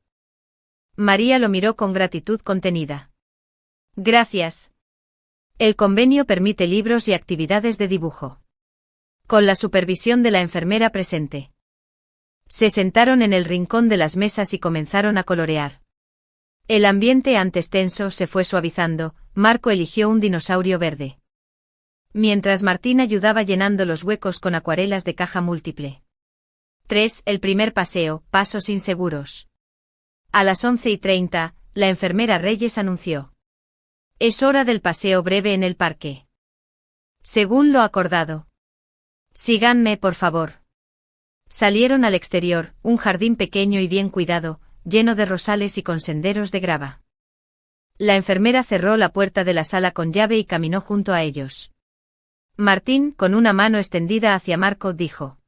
A: María lo miró con gratitud contenida. Gracias. El convenio permite libros y actividades de dibujo. Con la supervisión de la enfermera presente. Se sentaron en el rincón de las mesas y comenzaron a colorear. El ambiente antes tenso se fue suavizando. Marco eligió un dinosaurio verde. Mientras Martín ayudaba llenando los huecos con acuarelas de caja múltiple. 3. El primer paseo, pasos inseguros. A las 11:30, la enfermera Reyes anunció. Es hora del paseo breve en el parque. Según lo acordado. Síganme, por favor. Salieron al exterior, un jardín pequeño y bien cuidado, lleno de rosales y con senderos de grava. La enfermera cerró la puerta de la sala con llave y caminó junto a ellos. Martín, con una mano extendida hacia Marco, dijo.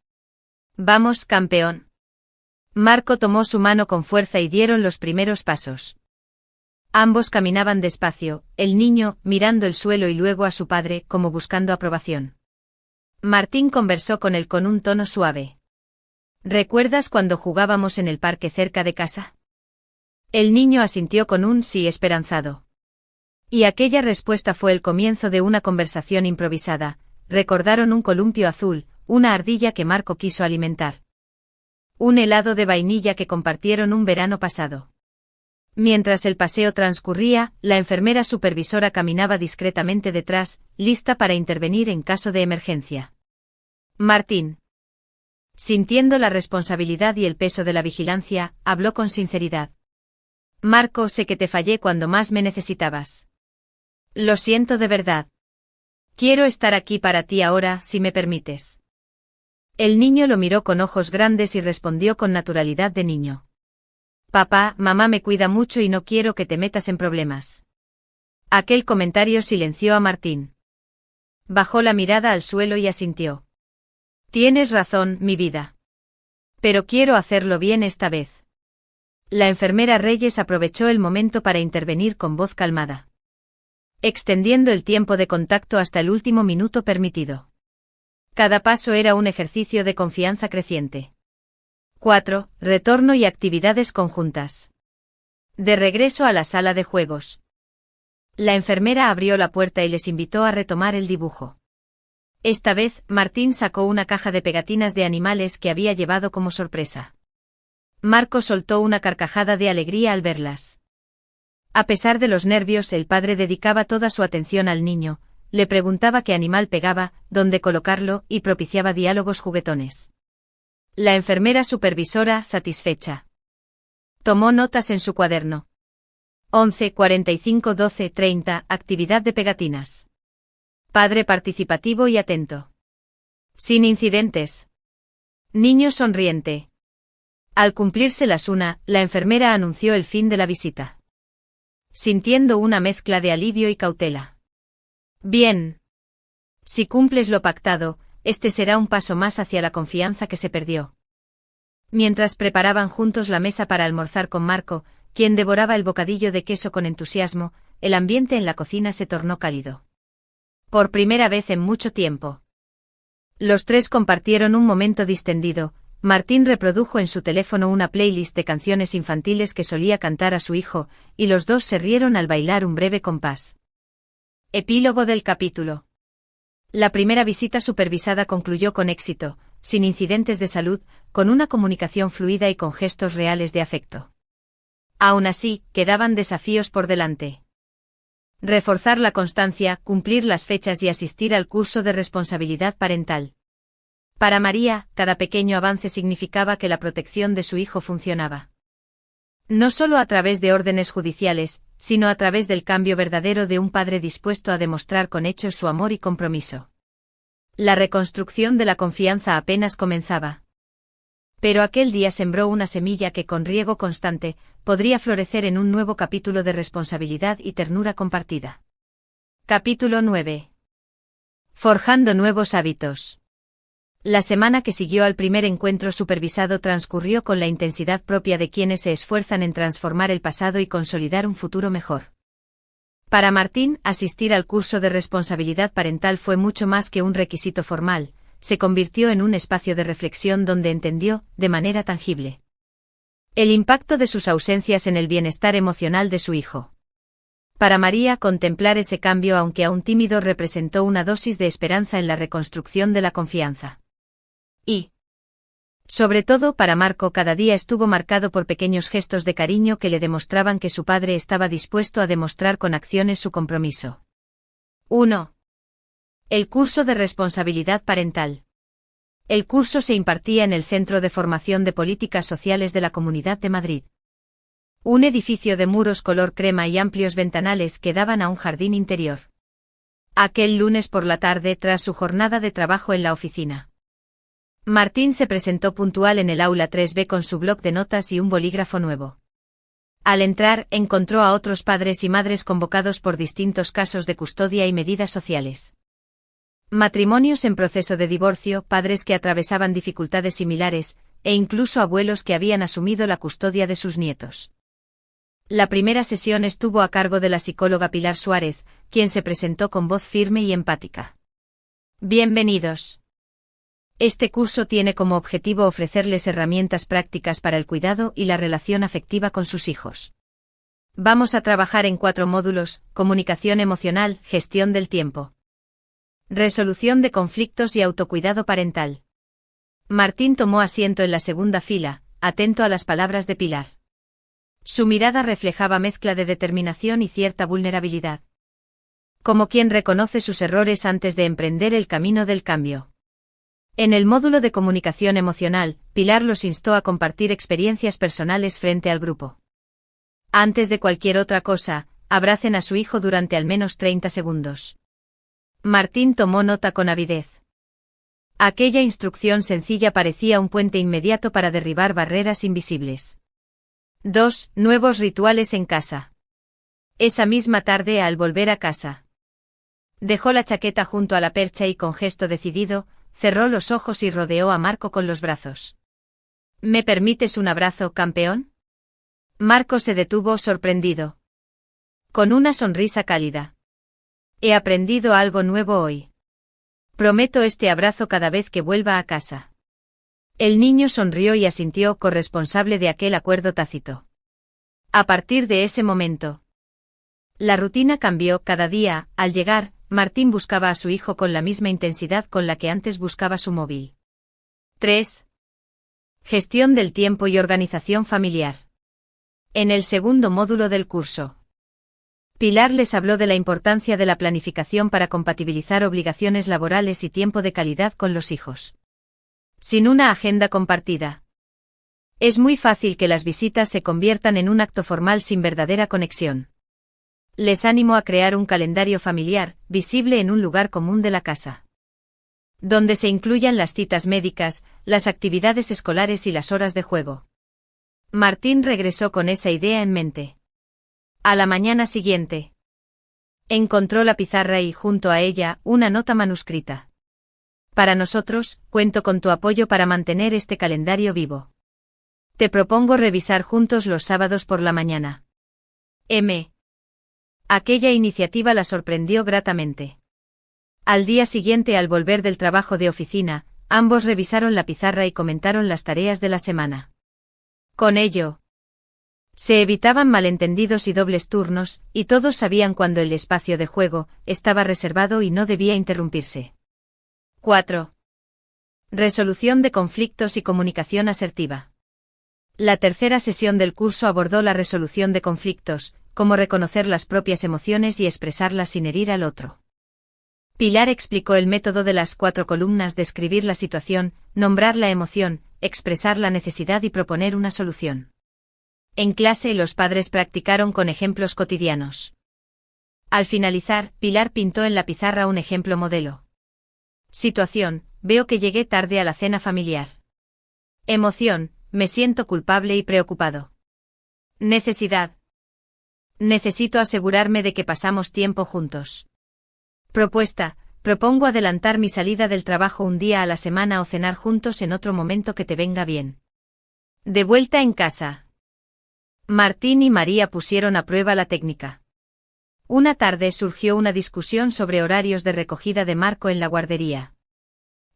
A: Vamos, campeón. Marco tomó su mano con fuerza y dieron los primeros pasos. Ambos caminaban despacio, el niño, mirando el suelo y luego a su padre, como buscando aprobación. Martín conversó con él con un tono suave. ¿Recuerdas cuando jugábamos en el parque cerca de casa? El niño asintió con un sí esperanzado. Y aquella respuesta fue el comienzo de una conversación improvisada. Recordaron un columpio azul, una ardilla que Marco quiso alimentar. Un helado de vainilla que compartieron un verano pasado. Mientras el paseo transcurría, la enfermera supervisora caminaba discretamente detrás, lista para intervenir en caso de emergencia. Martín. Sintiendo la responsabilidad y el peso de la vigilancia, habló con sinceridad. Marco, sé que te fallé cuando más me necesitabas. Lo siento de verdad. Quiero estar aquí para ti ahora, si me permites. El niño lo miró con ojos grandes y respondió con naturalidad de niño. Papá, mamá me cuida mucho y no quiero que te metas en problemas. Aquel comentario silenció a Martín. Bajó la mirada al suelo y asintió. Tienes razón, mi vida. Pero quiero hacerlo bien esta vez. La enfermera Reyes aprovechó el momento para intervenir con voz calmada. Extendiendo el tiempo de contacto hasta el último minuto permitido. Cada paso era un ejercicio de confianza creciente. 4. Retorno y actividades conjuntas. De regreso a la sala de juegos. La enfermera abrió la puerta y les invitó a retomar el dibujo. Esta vez, Martín sacó una caja de pegatinas de animales que había llevado como sorpresa. Marco soltó una carcajada de alegría al verlas. A pesar de los nervios, el padre dedicaba toda su atención al niño, le preguntaba qué animal pegaba, dónde colocarlo y propiciaba diálogos juguetones. La enfermera supervisora, satisfecha. Tomó notas en su cuaderno. 11:45-12:30, actividad de pegatinas. Padre participativo y atento. Sin incidentes. Niño sonriente. Al cumplirse las 1, la enfermera anunció el fin de la visita. Sintiendo una mezcla de alivio y cautela. Bien. Si cumples lo pactado, este será un paso más hacia la confianza que se perdió. Mientras preparaban juntos la mesa para almorzar con Marco, quien devoraba el bocadillo de queso con entusiasmo, el ambiente en la cocina se tornó cálido. Por primera vez en mucho tiempo. Los tres compartieron un momento distendido. Martín reprodujo en su teléfono una playlist de canciones infantiles que solía cantar a su hijo, y los dos se rieron al bailar un breve compás. Epílogo del capítulo. La primera visita supervisada concluyó con éxito, sin incidentes de salud, con una comunicación fluida y con gestos reales de afecto. Aún así, quedaban desafíos por delante. Reforzar la constancia, cumplir las fechas y asistir al curso de responsabilidad parental. Para María, cada pequeño avance significaba que la protección de su hijo funcionaba. No solo a través de órdenes judiciales, sino a través del cambio verdadero de un padre dispuesto a demostrar con hechos su amor y compromiso. La reconstrucción de la confianza apenas comenzaba. Pero aquel día sembró una semilla que con riego constante, podría florecer en un nuevo capítulo de responsabilidad y ternura compartida. Capítulo 9. Forjando nuevos hábitos. La semana que siguió al primer encuentro supervisado transcurrió con la intensidad propia de quienes se esfuerzan en transformar el pasado y consolidar un futuro mejor. Para Martín, asistir al curso de responsabilidad parental fue mucho más que un requisito formal, se convirtió en un espacio de reflexión donde entendió, de manera tangible, el impacto de sus ausencias en el bienestar emocional de su hijo. Para María, contemplar ese cambio, aunque aún tímido, representó una dosis de esperanza en la reconstrucción de la confianza. Y, sobre todo, para Marco, cada día estuvo marcado por pequeños gestos de cariño que le demostraban que su padre estaba dispuesto a demostrar con acciones su compromiso. 1. El curso de responsabilidad parental. El curso se impartía en el Centro de Formación de Políticas Sociales de la Comunidad de Madrid. Un edificio de muros color crema y amplios ventanales que daban a un jardín interior. Aquel lunes por la tarde, tras su jornada de trabajo en la oficina, Martín se presentó puntual en el aula 3B con su bloc de notas y un bolígrafo nuevo. Al entrar, encontró a otros padres y madres convocados por distintos casos de custodia y medidas sociales. Matrimonios en proceso de divorcio, padres que atravesaban dificultades similares, e incluso abuelos que habían asumido la custodia de sus nietos. La primera sesión estuvo a cargo de la psicóloga Pilar Suárez, quien se presentó con voz firme y empática. Bienvenidos. Este curso tiene como objetivo ofrecerles herramientas prácticas para el cuidado y la relación afectiva con sus hijos. Vamos a trabajar en 4 módulos: comunicación emocional, gestión del tiempo, resolución de conflictos y autocuidado parental. Martín tomó asiento en la segunda fila, atento a las palabras de Pilar. Su mirada reflejaba mezcla de determinación y cierta vulnerabilidad. Como quien reconoce sus errores antes de emprender el camino del cambio. En el módulo de comunicación emocional, Pilar los instó a compartir experiencias personales frente al grupo. Antes de cualquier otra cosa, abracen a su hijo durante al menos 30 segundos. Martín tomó nota con avidez. Aquella instrucción sencilla parecía un puente inmediato para derribar barreras invisibles. 2. Nuevos rituales en casa. Esa misma tarde, al volver a casa, dejó la chaqueta junto a la percha y con gesto decidido, cerró los ojos y rodeó a Marco con los brazos. ¿Me permites un abrazo, campeón? Marco se detuvo sorprendido. Con una sonrisa cálida. He aprendido algo nuevo hoy. Prometo este abrazo cada vez que vuelva a casa. El niño sonrió y asintió, corresponsable de aquel acuerdo tácito. A partir de ese momento, la rutina cambió. Cada día, al llegar, Martín buscaba a su hijo con la misma intensidad con la que antes buscaba su móvil. 3. Gestión del tiempo y organización familiar. En el segundo módulo del curso, Pilar les habló de la importancia de la planificación para compatibilizar obligaciones laborales y tiempo de calidad con los hijos. Sin una agenda compartida, es muy fácil que las visitas se conviertan en un acto formal sin verdadera conexión. Les animó a crear un calendario familiar, visible en un lugar común de la casa, donde se incluyan las citas médicas, las actividades escolares y las horas de juego. Martín regresó con esa idea en mente. A la mañana siguiente, encontró la pizarra y, junto a ella, una nota manuscrita. Para nosotros, cuento con tu apoyo para mantener este calendario vivo. Te propongo revisar juntos los sábados por la mañana. M. Aquella iniciativa la sorprendió gratamente. Al día siguiente, al volver del trabajo de oficina, ambos revisaron la pizarra y comentaron las tareas de la semana. Con ello, se evitaban malentendidos y dobles turnos, y todos sabían cuándo el espacio de juego estaba reservado y no debía interrumpirse. 4. Resolución de conflictos y comunicación asertiva. La tercera sesión del curso abordó la resolución de conflictos, cómo reconocer las propias emociones y expresarlas sin herir al otro. Pilar explicó el método de las 4 columnas: describir la situación, nombrar la emoción, expresar la necesidad y proponer una solución. En clase, los padres practicaron con ejemplos cotidianos. Al finalizar, Pilar pintó en la pizarra un ejemplo modelo. Situación: veo que llegué tarde a la cena familiar. Emoción: me siento culpable y preocupado. Necesidad: necesito asegurarme de que pasamos tiempo juntos. Propuesta: propongo adelantar mi salida del trabajo un día a la semana o cenar juntos en otro momento que te venga bien. De vuelta en casa. Martín y María pusieron a prueba la técnica. Una tarde surgió una discusión sobre horarios de recogida de Marco en la guardería.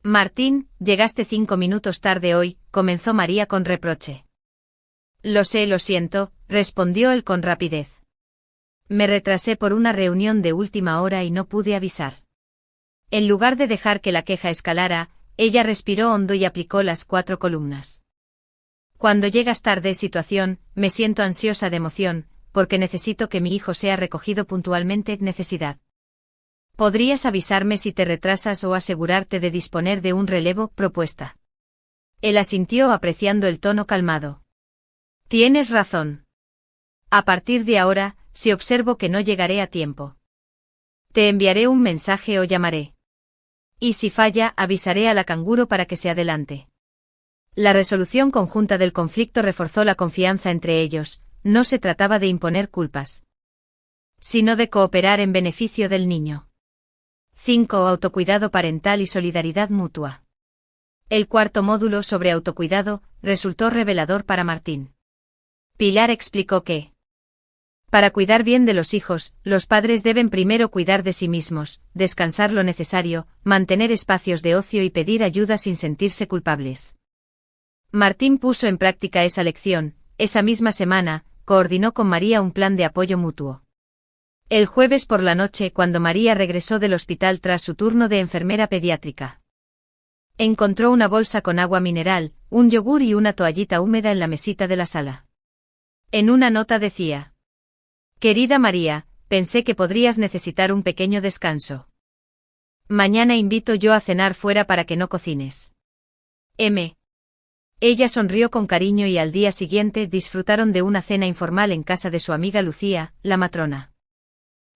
A: Martín, llegaste 5 minutos tarde hoy, comenzó María con reproche. Lo sé, lo siento, respondió él con rapidez. Me retrasé por una reunión de última hora y no pude avisar. En lugar de dejar que la queja escalara, ella respiró hondo y aplicó las 4 columnas. Cuando llegas tarde, situación, me siento ansiosa de emoción, porque necesito que mi hijo sea recogido puntualmente, necesidad. ¿Podrías avisarme si te retrasas o asegurarte de disponer de un relevo, propuesta? Él asintió apreciando el tono calmado. Tienes razón. A partir de ahora, si observo que no llegaré a tiempo, te enviaré un mensaje o llamaré. Y si falla, avisaré a la canguro para que se adelante. La resolución conjunta del conflicto reforzó la confianza entre ellos. No se trataba de imponer culpas, sino de cooperar en beneficio del niño. 5. Autocuidado parental y solidaridad mutua. El cuarto módulo sobre autocuidado resultó revelador para Martín. Pilar explicó que, para cuidar bien de los hijos, los padres deben primero cuidar de sí mismos, descansar lo necesario, mantener espacios de ocio y pedir ayuda sin sentirse culpables. Martín puso en práctica esa lección. Esa misma semana, coordinó con María un plan de apoyo mutuo. El jueves por la noche, cuando María regresó del hospital tras su turno de enfermera pediátrica, encontró una bolsa con agua mineral, un yogur y una toallita húmeda en la mesita de la sala. En una nota decía: Querida María, pensé que podrías necesitar un pequeño descanso. Mañana invito yo a cenar fuera para que no cocines. M. Ella sonrió con cariño y al día siguiente disfrutaron de una cena informal en casa de su amiga Lucía, la matrona.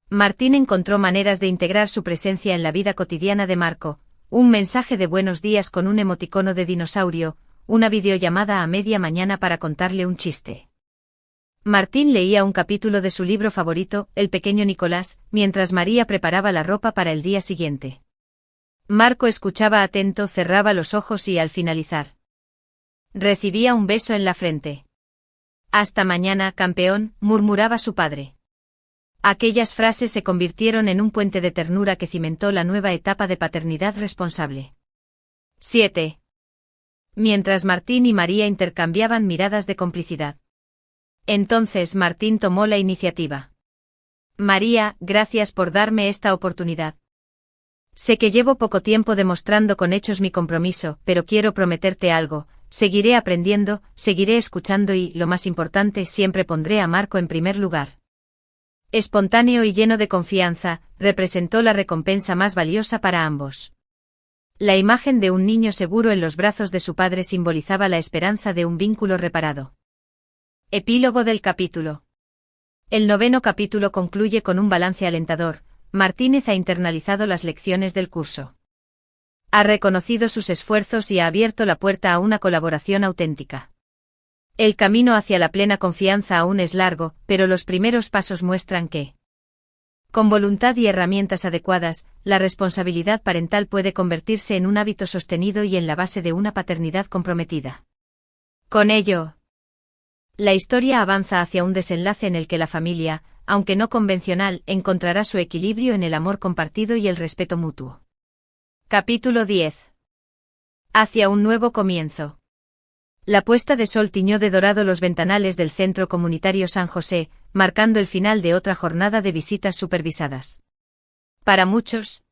A: Martín encontró maneras de integrar su presencia en la vida cotidiana de Marco, un mensaje de buenos días con un emoticono de dinosaurio, una videollamada a media mañana para contarle un chiste. Martín leía un capítulo de su libro favorito, El pequeño Nicolás, mientras María preparaba la ropa para el día siguiente. Marco escuchaba atento, cerraba los ojos y al finalizar, recibía un beso en la frente. Hasta mañana, campeón, murmuraba su padre. Aquellas frases se convirtieron en un puente de ternura que cimentó la nueva etapa de paternidad responsable. 7. Mientras Martín y María intercambiaban miradas de complicidad. Entonces Martín tomó la iniciativa. María, gracias por darme esta oportunidad. Sé que llevo poco tiempo demostrando con hechos mi compromiso, pero quiero prometerte algo. Seguiré aprendiendo, seguiré escuchando y, lo más importante, siempre pondré a Marco en primer lugar. Espontáneo y lleno de confianza, representó la recompensa más valiosa para ambos. La imagen de un niño seguro en los brazos de su padre simbolizaba la esperanza de un vínculo reparado. Epílogo del capítulo. El 9º capítulo concluye con un balance alentador. Martínez ha internalizado las lecciones del curso. Ha reconocido sus esfuerzos y ha abierto la puerta a una colaboración auténtica. El camino hacia la plena confianza aún es largo, pero los primeros pasos muestran que, con voluntad y herramientas adecuadas, la responsabilidad parental puede convertirse en un hábito sostenido y en la base de una paternidad comprometida. Con ello, la historia avanza hacia un desenlace en el que la familia, aunque no convencional, encontrará su equilibrio en el amor compartido y el respeto mutuo. Capítulo 10. Hacia un nuevo comienzo. La puesta de sol tiñó de dorado los ventanales del Centro Comunitario San José, marcando el final de otra jornada de visitas supervisadas. Para muchos,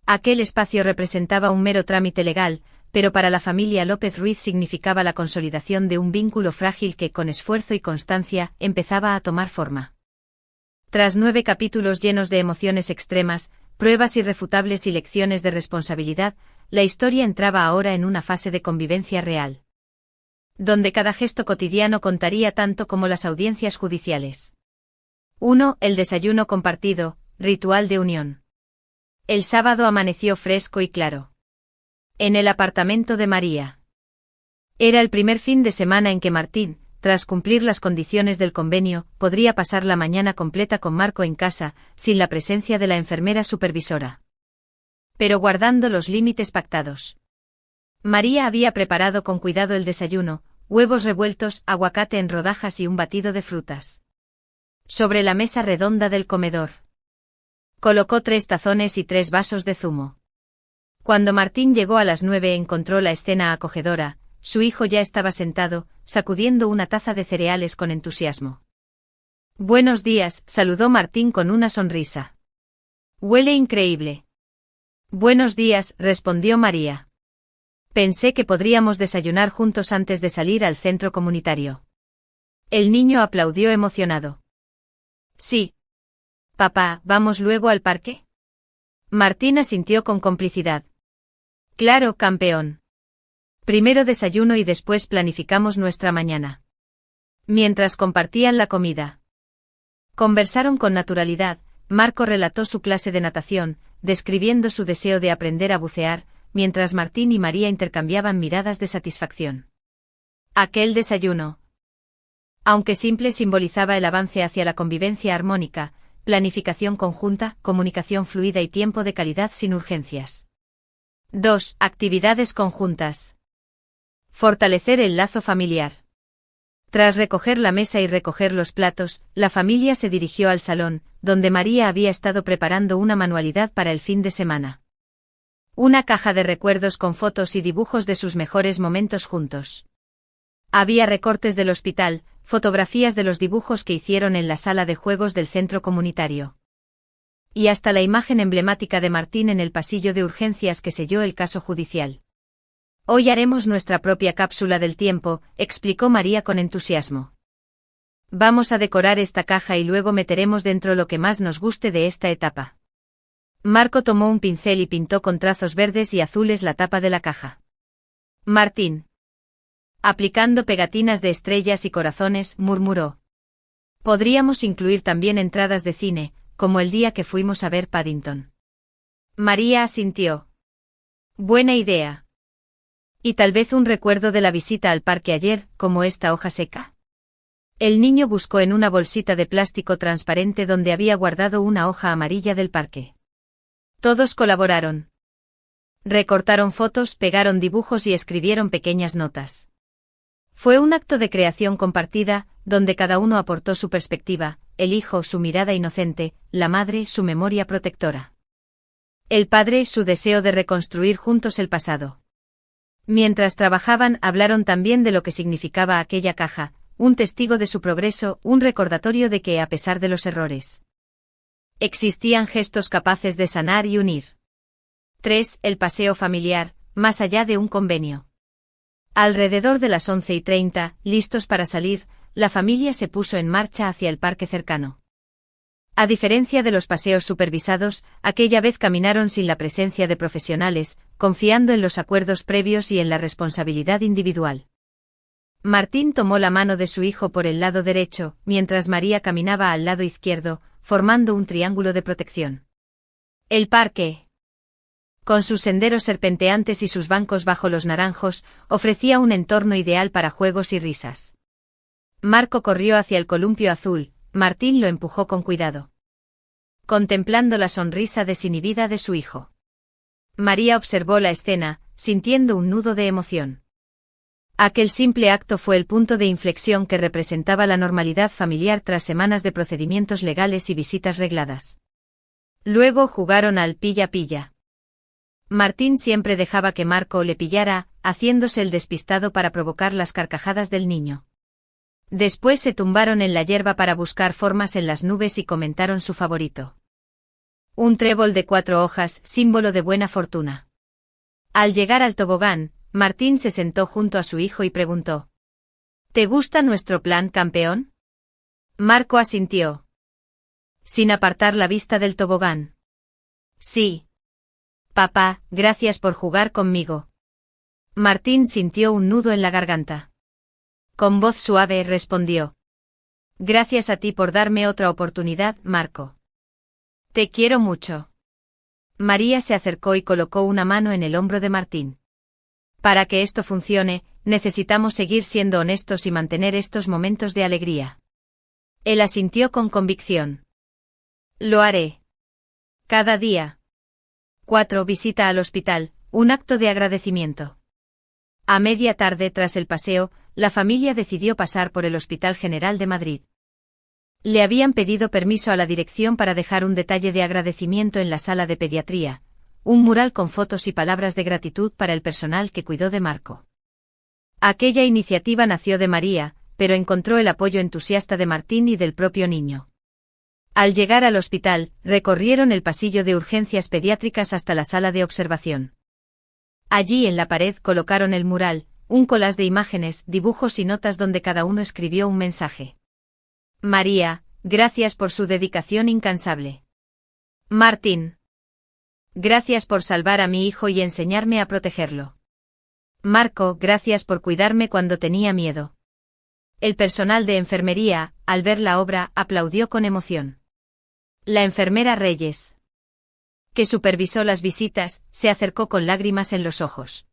A: aquel espacio representaba un mero trámite legal, pero para la familia López Ruiz significaba la consolidación de un vínculo frágil que, con esfuerzo y constancia, empezaba a tomar forma. Tras 9 capítulos llenos de emociones extremas, pruebas irrefutables y lecciones de responsabilidad, la historia entraba ahora en una fase de convivencia real, donde cada gesto cotidiano contaría tanto como las audiencias judiciales. 1. El desayuno compartido, ritual de unión. El sábado amaneció fresco y claro. En el apartamento de María. Era el primer fin de semana en que Martín, tras cumplir las condiciones del convenio, podría pasar la mañana completa con Marco en casa, sin la presencia de la enfermera supervisora. pero guardando los límites pactados. María había preparado con cuidado el desayuno, huevos revueltos, aguacate en rodajas y un batido de frutas. Sobre la mesa redonda del comedor colocó 3 tazones y 3 vasos de zumo. Cuando Martín llegó a las 9 encontró la escena acogedora, su hijo ya estaba sentado, sacudiendo una taza de cereales con entusiasmo. Buenos días, saludó Martín con una sonrisa. Huele increíble. Buenos días, respondió María. Pensé que podríamos desayunar juntos antes de salir al centro comunitario. El niño aplaudió emocionado. Sí. Papá, ¿vamos luego al parque? Martín asintió con complicidad. Claro, campeón. Primero desayuno y después planificamos nuestra mañana. Mientras compartían la comida. Conversaron con naturalidad, Marco relató su clase de natación, describiendo su deseo de aprender a bucear, mientras Martín y María intercambiaban miradas de satisfacción. Aquel desayuno, aunque simple, simbolizaba el avance hacia la convivencia armónica, planificación conjunta, comunicación fluida y tiempo de calidad sin urgencias. 2. Actividades conjuntas. Fortalecer el lazo familiar. Tras recoger la mesa y recoger los platos, la familia se dirigió al salón, donde María había estado preparando una manualidad para el fin de semana. Una caja de recuerdos con fotos y dibujos de sus mejores momentos juntos. Había recortes del hospital, fotografías de los dibujos que hicieron en la sala de juegos del centro comunitario. Y hasta la imagen emblemática de Martín en el pasillo de urgencias que selló el caso judicial. Hoy haremos nuestra propia cápsula del tiempo, explicó María con entusiasmo. Vamos a decorar esta caja y luego meteremos dentro lo que más nos guste de esta etapa. Marco tomó un pincel y pintó con trazos verdes y azules la tapa de la caja. Martín, aplicando pegatinas de estrellas y corazones, murmuró. Podríamos incluir también entradas de cine, como el día que fuimos a ver Paddington. María asintió. Buena idea. Y tal vez un recuerdo de la visita al parque ayer, como esta hoja seca. El niño buscó en una bolsita de plástico transparente donde había guardado una hoja amarilla del parque. Todos colaboraron. Recortaron fotos, pegaron dibujos y escribieron pequeñas notas. Fue un acto de creación compartida, donde cada uno aportó su perspectiva, el hijo su mirada inocente, la madre su memoria protectora. El padre su deseo de reconstruir juntos el pasado. Mientras trabajaban hablaron también de lo que significaba aquella caja, un testigo de su progreso, un recordatorio de que a pesar de los errores, existían gestos capaces de sanar y unir. 3. El paseo familiar, más allá de un convenio. Alrededor de las 11:30, listos para salir, la familia se puso en marcha hacia el parque cercano. A diferencia de los paseos supervisados, aquella vez caminaron sin la presencia de profesionales, confiando en los acuerdos previos y en la responsabilidad individual. Martín tomó la mano de su hijo por el lado derecho, mientras María caminaba al lado izquierdo, formando un triángulo de protección. El parque, con sus senderos serpenteantes y sus bancos bajo los naranjos, ofrecía un entorno ideal para juegos y risas. Marco corrió hacia el columpio azul, Martín lo empujó con cuidado. Contemplando la sonrisa desinhibida de su hijo. María observó la escena, sintiendo un nudo de emoción. Aquel simple acto fue el punto de inflexión que representaba la normalidad familiar tras semanas de procedimientos legales y visitas regladas. Luego jugaron al pilla-pilla. Martín siempre dejaba que Marco le pillara, haciéndose el despistado para provocar las carcajadas del niño. Después se tumbaron en la hierba para buscar formas en las nubes y comentaron su favorito. Un trébol de 4 hojas, símbolo de buena fortuna. Al llegar al tobogán, Martín se sentó junto a su hijo y preguntó: ¿Te gusta nuestro plan, campeón? Marco asintió, sin apartar la vista del tobogán. Sí. Papá, gracias por jugar conmigo. Martín sintió un nudo en la garganta. Con voz suave respondió: Gracias a ti por darme otra oportunidad, Marco. Te quiero mucho. María se acercó y colocó una mano en el hombro de Martín. Para que esto funcione, necesitamos seguir siendo honestos y mantener estos momentos de alegría. Él asintió con convicción. Lo haré. Cada día. 4. Visita al hospital, un acto de agradecimiento. A media tarde tras el paseo, la familia decidió pasar por el Hospital General de Madrid. Le habían pedido permiso a la dirección para dejar un detalle de agradecimiento en la sala de pediatría, un mural con fotos y palabras de gratitud para el personal que cuidó de Marco. Aquella iniciativa nació de María, pero encontró el apoyo entusiasta de Martín y del propio niño. Al llegar al hospital, recorrieron el pasillo de urgencias pediátricas hasta la sala de observación. Allí en la pared colocaron el mural, un collage de imágenes, dibujos y notas donde cada uno escribió un mensaje. María, gracias por su dedicación incansable. Martín. Gracias por salvar a mi hijo y enseñarme a protegerlo. Marco, gracias por cuidarme cuando tenía miedo. El personal de enfermería, al ver la obra, aplaudió con emoción. La enfermera Reyes, que supervisó las visitas, se acercó con lágrimas en los ojos.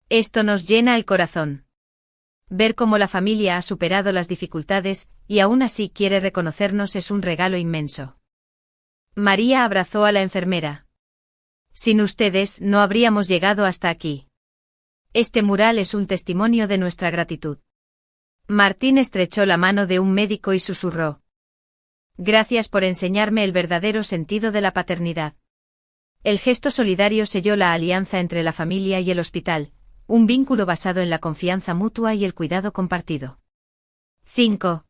A: Esto nos llena el corazón. Ver cómo la familia ha superado las dificultades, y aún así quiere reconocernos es un regalo inmenso. María abrazó a la enfermera. Sin ustedes no habríamos llegado hasta aquí. Este mural es un testimonio de nuestra gratitud. Martín estrechó la mano de un médico y susurró. Gracias por enseñarme el verdadero sentido de la paternidad. El gesto solidario selló la alianza entre la familia y el hospital, un vínculo basado en la confianza mutua y el cuidado compartido. 5.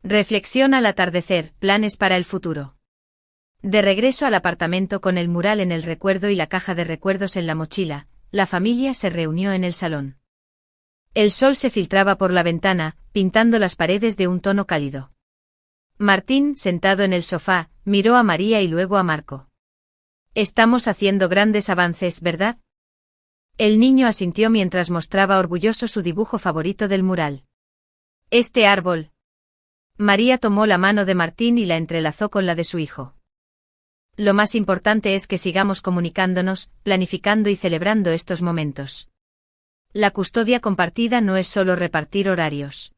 A: Reflexión al atardecer, planes para el futuro. De regreso al apartamento con el mural en el recuerdo y la caja de recuerdos en la mochila, la familia se reunió en el salón. El sol se filtraba por la ventana, pintando las paredes de un tono cálido. Martín, sentado en el sofá, miró a María y luego a Marco. Estamos haciendo grandes avances, ¿verdad? El niño asintió mientras mostraba orgulloso su dibujo favorito del mural. Este árbol. María tomó la mano de Martín y la entrelazó con la de su hijo. Lo más importante es que sigamos comunicándonos, planificando y celebrando estos momentos. La custodia compartida no es solo repartir horarios.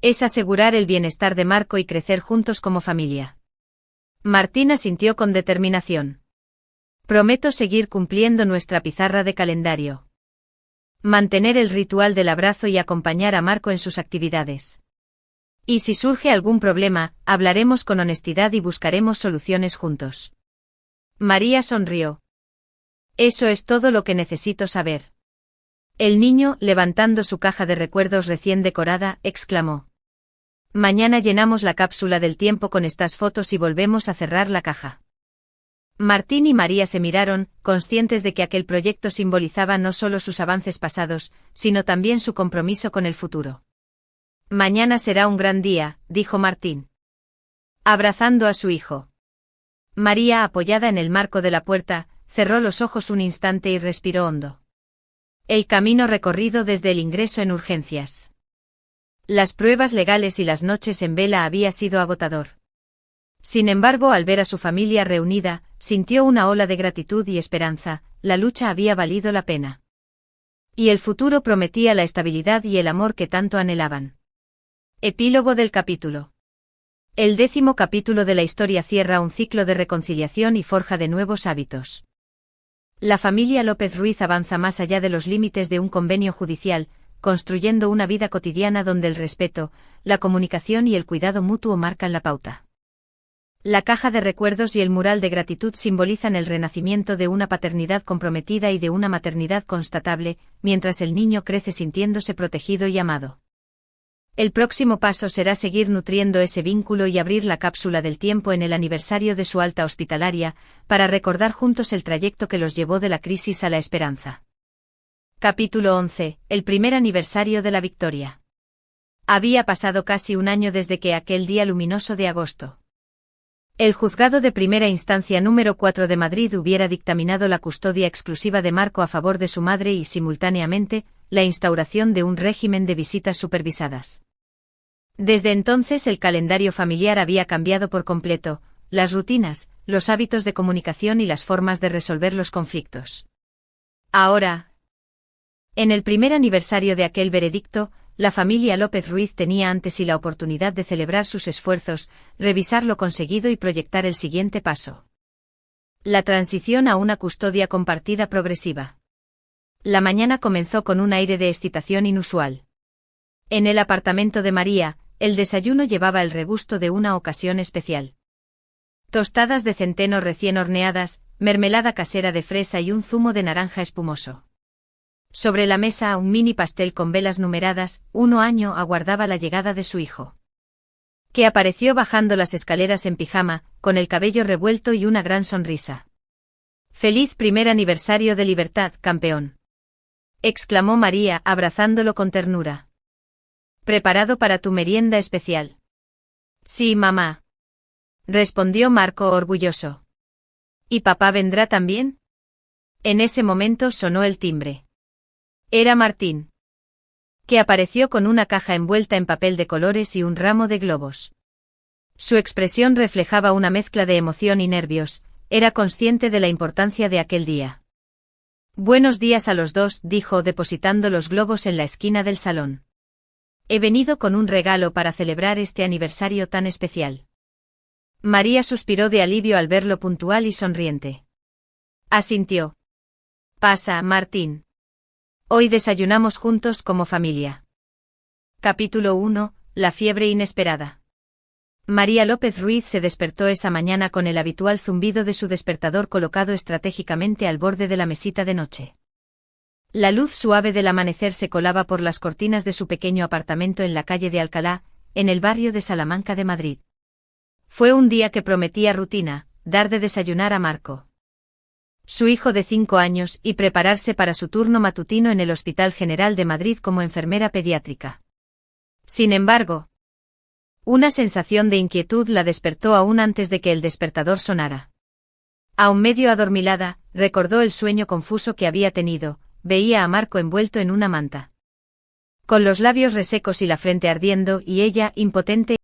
A: Es asegurar el bienestar de Marco y crecer juntos como familia. Martín asintió con determinación. Prometo seguir cumpliendo nuestra pizarra de calendario. Mantener el ritual del abrazo y acompañar a Marco en sus actividades. Y si surge algún problema, hablaremos con honestidad y buscaremos soluciones juntos. María sonrió. Eso es todo lo que necesito saber. El niño, levantando su caja de recuerdos recién decorada, exclamó. Mañana llenamos la cápsula del tiempo con estas fotos y volvemos a cerrar la caja. Martín y María se miraron, conscientes de que aquel proyecto simbolizaba no solo sus avances pasados, sino también su compromiso con el futuro. Mañana será un gran día, dijo Martín, abrazando a su hijo. María, apoyada en el marco de la puerta, cerró los ojos un instante y respiró hondo. El camino recorrido desde el ingreso en urgencias. Las pruebas legales y las noches en vela había sido agotador. Sin embargo, al ver a su familia reunida, sintió una ola de gratitud y esperanza, la lucha había valido la pena. Y el futuro prometía la estabilidad y el amor que tanto anhelaban. Epílogo del capítulo. El 10º capítulo de la historia cierra un ciclo de reconciliación y forja de nuevos hábitos. La familia López Ruiz avanza más allá de los límites de un convenio judicial, construyendo una vida cotidiana donde el respeto, la comunicación y el cuidado mutuo marcan la pauta. La caja de recuerdos y el mural de gratitud simbolizan el renacimiento de una paternidad comprometida y de una maternidad constatable, mientras el niño crece sintiéndose protegido y amado. El próximo paso será seguir nutriendo ese vínculo y abrir la cápsula del tiempo en el aniversario de su alta hospitalaria, para recordar juntos el trayecto que los llevó de la crisis a la esperanza. Capítulo 11. El primer aniversario de la victoria. Había pasado casi un año desde que aquel día luminoso de agosto. El juzgado de primera instancia número 4 de Madrid hubiera dictaminado la custodia exclusiva de Marco a favor de su madre y, simultáneamente, la instauración de un régimen de visitas supervisadas. Desde entonces el calendario familiar había cambiado por completo, las rutinas, los hábitos de comunicación y las formas de resolver los conflictos. Ahora, en el primer aniversario de aquel veredicto, la familia López Ruiz tenía ante sí la oportunidad de celebrar sus esfuerzos, revisar lo conseguido y proyectar el siguiente paso. La transición a una custodia compartida progresiva. La mañana comenzó con un aire de excitación inusual. En el apartamento de María, el desayuno llevaba el regusto de una ocasión especial. Tostadas de centeno recién horneadas, mermelada casera de fresa y un zumo de naranja espumoso. Sobre la mesa un mini pastel con velas numeradas, 1 año aguardaba la llegada de su hijo. Que apareció bajando las escaleras en pijama, con el cabello revuelto y una gran sonrisa. «Feliz primer aniversario de libertad, campeón», exclamó María, abrazándolo con ternura. «¿Preparado para tu merienda especial?» «Sí, mamá», respondió Marco orgulloso. «¿Y papá vendrá también?» En ese momento sonó el timbre. Era Martín, que apareció con una caja envuelta en papel de colores y un ramo de globos. Su expresión reflejaba una mezcla de emoción y nervios, era consciente de la importancia de aquel día. «Buenos días a los dos», dijo depositando los globos en la esquina del salón. «He venido con un regalo para celebrar este aniversario tan especial». María suspiró de alivio al verlo puntual y sonriente. Asintió. «Pasa, Martín. Hoy desayunamos juntos como familia». Capítulo 1. La fiebre inesperada. María López Ruiz se despertó esa mañana con el habitual zumbido de su despertador colocado estratégicamente al borde de la mesita de noche. La luz suave del amanecer se colaba por las cortinas de su pequeño apartamento en la calle de Alcalá, en el barrio de Salamanca de Madrid. Fue un día que prometía rutina, dar de desayunar a Marco, su hijo de 5 años, y prepararse para su turno matutino en el Hospital General de Madrid como enfermera pediátrica. Sin embargo, una sensación de inquietud la despertó aún antes de que el despertador sonara. Aún medio adormilada, recordó el sueño confuso que había tenido, veía a Marco envuelto en una manta, con los labios resecos y la frente ardiendo, y ella, impotente